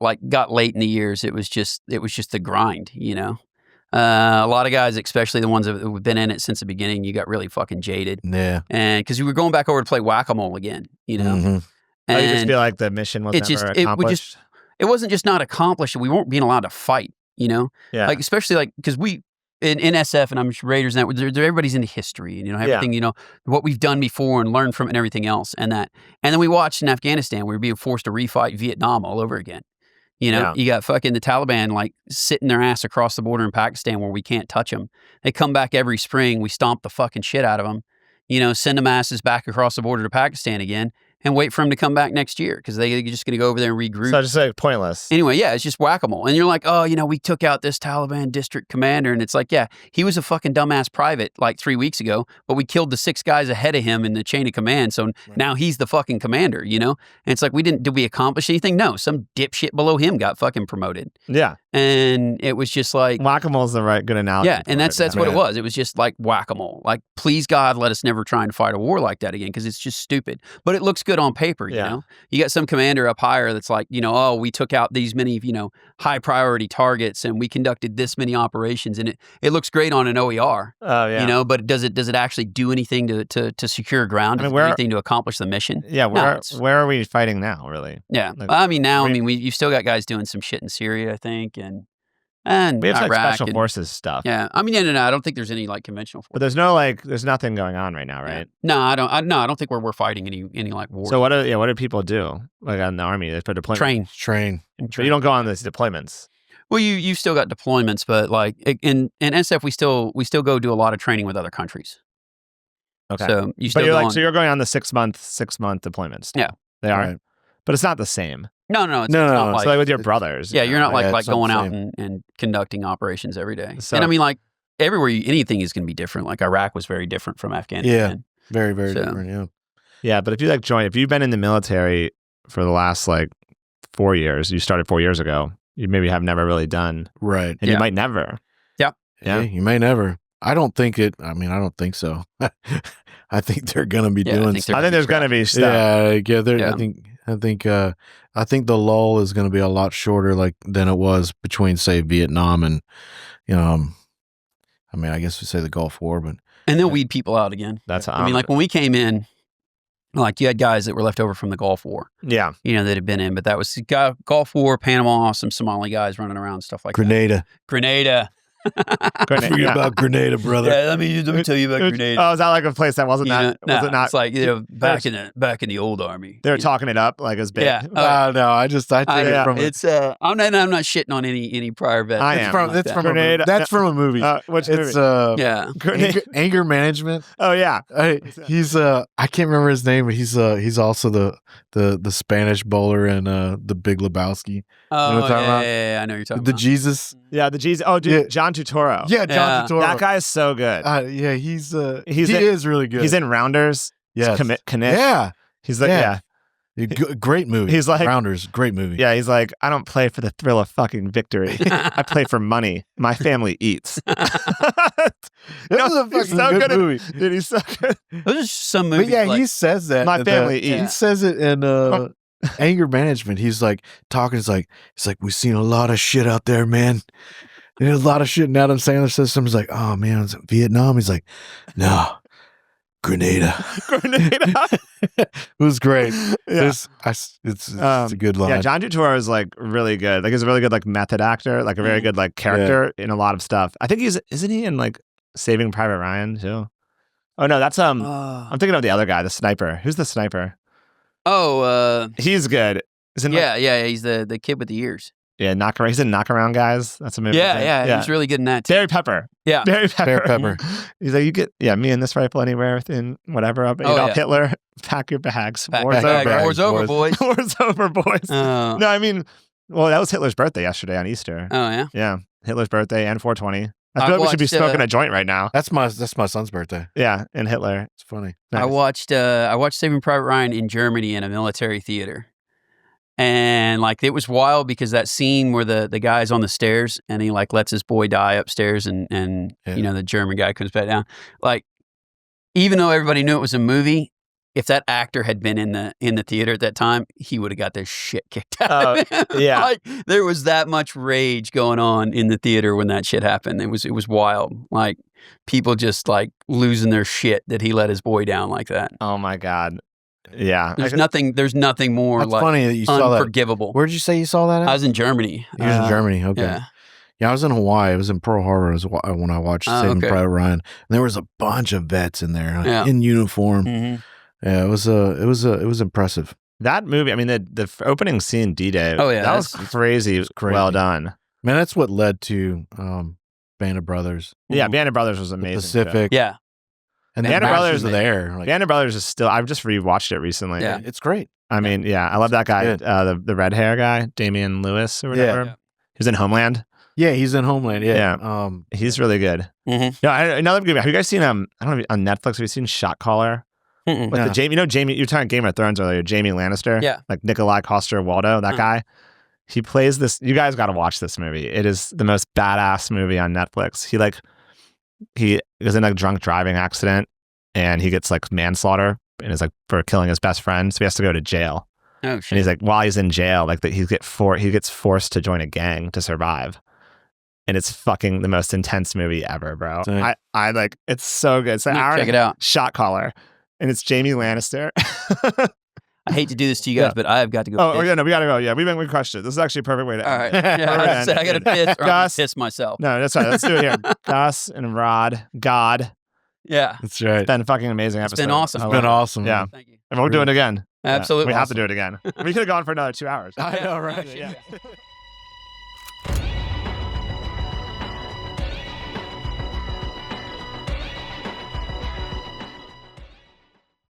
like got late in the years, it was just the grind, A lot of guys, especially the ones that have been in it since the beginning, you got really fucking jaded. Yeah. And because you were going back over to play whack-a-mole again, Mm-hmm. And you just feel like the mission was never accomplished. It wasn't just not accomplished. We weren't being allowed to fight, Yeah. Like, especially like, because we, in SF and I'm Raiders and that, everybody's into history and, everything, what we've done before and learned from it and everything else and that. And then we watched in Afghanistan, we were being forced to refight Vietnam all over again. You got fucking the Taliban like sitting their ass across the border in Pakistan where we can't touch them. They come back every spring. We stomp the fucking shit out of them, send them asses back across the border to Pakistan again. and wait for them to come back next year because they're just going to go over there and regroup. So just like pointless. Anyway, yeah, it's just whack-a-mole. And you're like, oh, we took out this Taliban district commander. And it's like, yeah, he was a fucking dumbass private like 3 weeks ago, but we killed the 6 guys ahead of him in the chain of command. So now he's the fucking commander, And it's like, did we accomplish anything? No, some dipshit below him got fucking promoted. Yeah. And it was just like... Whack-a-mole's the right good analogy. Yeah, and that's what it was. It was just like whack-a-mole. Like, please God, let us never try and fight a war like that again because it's just stupid. But it looks good on paper, you know? You got some commander up higher that's like, oh, we took out these many, high priority targets and we conducted this many operations and it looks great on an OER. Oh, yeah. But does it actually do anything to secure ground? Does it do anything to accomplish the mission? Yeah, where are we fighting now, really? Yeah. Like, you've still got guys doing some shit in Syria, I think, and we have Iraq like special forces stuff. Yeah, I don't think there's any like conventional forces. But there's nothing going on right now, right? Yeah. No, I don't think we're fighting any like wars. So what do people do like on the army for deployment? Train. But you don't go on these deployments. Well, you still got deployments, but like in SF, we still go do a lot of training with other countries. Okay, so you're going on the 6 month deployments. Yeah, they are, right. But it's not the same. No, it's not like, so like with your brothers. Yeah, you're not Yeah, like going out same. and conducting operations every day. So- And I mean, like everywhere, anything is going to be different. Like Iraq was very different from Afghanistan. Very, very different, yeah. Yeah, but if you've been in the military for the last like 4 years, you started 4 years ago, you maybe have never really done. Right. And you might never. Yeah. Yeah, you may never. I don't think so. I think they're going to be doing I think there's going to be stuff. I think the lull is going to be a lot shorter than it was between, say, Vietnam and, I guess we say the Gulf War, but. And they'll weed people out again. That's how like when we came in, like you had guys that were left over from the Gulf War. Yeah. That had been in, but that was Gulf War, Panama, some Somali guys running around, stuff like Grenada. Grenada. Forget about Grenada, brother. Yeah, let me tell you about Grenada. Oh, is that like a place that wasn't that? Was it not? It's like back in the old army. They were talking it up like as big. Yeah. No, I take it from. It's I'm not shitting on any prior vet. I am. It's from Grenada. That's from a movie. Which it's movie? anger management. Oh yeah. He's I can't remember his name, but he's also the Spanish bowler in the Big Lebowski. Oh, you know what I'm talking about? Yeah, I know what you're talking the about. Jesus. Yeah, the Jesus. Oh, dude, John Turturro. Yeah, John Turturro. That guy is so good. Yeah, he is really good. He's in Rounders. Yes. Knick. Yeah. He's like, yeah. Great movie. He's like, Rounders, great movie. Yeah, he's like, I don't play for the thrill of fucking victory. I play for money. My family eats. That was a fucking good movie. Dude, he's so good. Those are some movies. But yeah, he says that. My family eats. He says it in anger management. He's like talking. He's like, we've seen a lot of shit out there, man. There's a lot of shit in Adam Sandler system. He's like, oh man, is it Vietnam? He's like, no. Grenada. It was great. Yeah. It's a good line. Yeah, John Turturro is like really good. Like he's a really good like method actor, like a very good like character in a lot of stuff. I think isn't he in like Saving Private Ryan too? Oh no, that's I'm thinking of the other guy, the sniper. Who's the sniper? Oh, he's good. He's the kid with the ears. Yeah, he's in Knock Around Guys. That's a movie. Yeah, he's really good in that too. Barry Pepper. Yeah. Barry Pepper. He's like, you get, me and this rifle anywhere within whatever. Adolf Hitler, pack your bags. War's over, boys. War's over, boys. No, I mean, well, that was Hitler's birthday yesterday on Easter. Oh, yeah? Yeah, Hitler's birthday and 420. I feel like we should be smoking a joint right now. That's my son's birthday. Yeah, and Hitler. It's funny. Nice. I watched Saving Private Ryan in Germany in a military theater. And like it was wild because that scene where the guy's on the stairs and he like lets his boy die upstairs and the German guy comes back down. Like even though everybody knew it was a movie, if that actor had been in the theater at that time, he would have got their shit kicked out of him. Yeah. Like there was that much rage going on in the theater when that shit happened. It was wild. Like people just like losing their shit that he let his boy down like that. Oh my God. Yeah. There's nothing more That's like funny that you saw unforgivable. That. Where did you say you saw that at? I was in Germany. You was in Germany. Okay. Yeah, I was in Hawaii. I was in Pearl Harbor when I watched Saving Private Ryan. And there was a bunch of vets in there in uniform. Mm-hmm. Yeah, it was impressive. That movie, I mean, the opening scene, D-Day. Oh yeah, that was crazy. It was crazy. Well done. Man, that's what led to Band of Brothers. Yeah, Band of Brothers was amazing. The Pacific. Yeah. And Yeah, the Brothers Masters are there. Like, Band of Brothers is still. I've just rewatched it recently. Yeah. it's great. I mean, yeah, I love that guy, Good. the red hair guy, Damian Lewis or whatever. Yeah. He's in Homeland. Yeah, he's in Homeland. Yeah. Yeah. He's really good. Mhm. Yeah, another good. Have you guys seen I don't know, on Netflix? Have you seen Shot Caller? Mm-mm. With the Jamie, you were talking Game of Thrones earlier. Jamie Lannister, Yeah. like Nikolai Coster-Waldau, that guy. He plays this. You guys got to watch this movie. It is the most badass movie on Netflix. He was in a drunk driving accident, and he gets like manslaughter, and is like for killing his best friend. So he has to go to jail. Oh And shit. he's like, while he's in jail, like he gets forced to join a gang to survive. And it's fucking the most intense movie ever, bro. Right. I like, it's so good. It's an Need to hour check and it out. Shot Caller, and it's Jamie Lannister. I hate to do this to you guys, Yeah. but I've got to go. Oh piss. yeah, no, we gotta go. Yeah, we crushed it. This is actually a perfect way to All end right. it. Yeah, Perfect I said I got to piss or I'm gonna Gus. piss myself. No, that's right. Let's do it here. Gus and Rod, God. Yeah. That's right. It's been a fucking amazing It's episode. been awesome. I It's love been it. awesome. Yeah. Thank you. And we'll do it again. Yeah. Absolutely. We have to do it again. We could have gone for another 2 hours. I know, right? Yeah.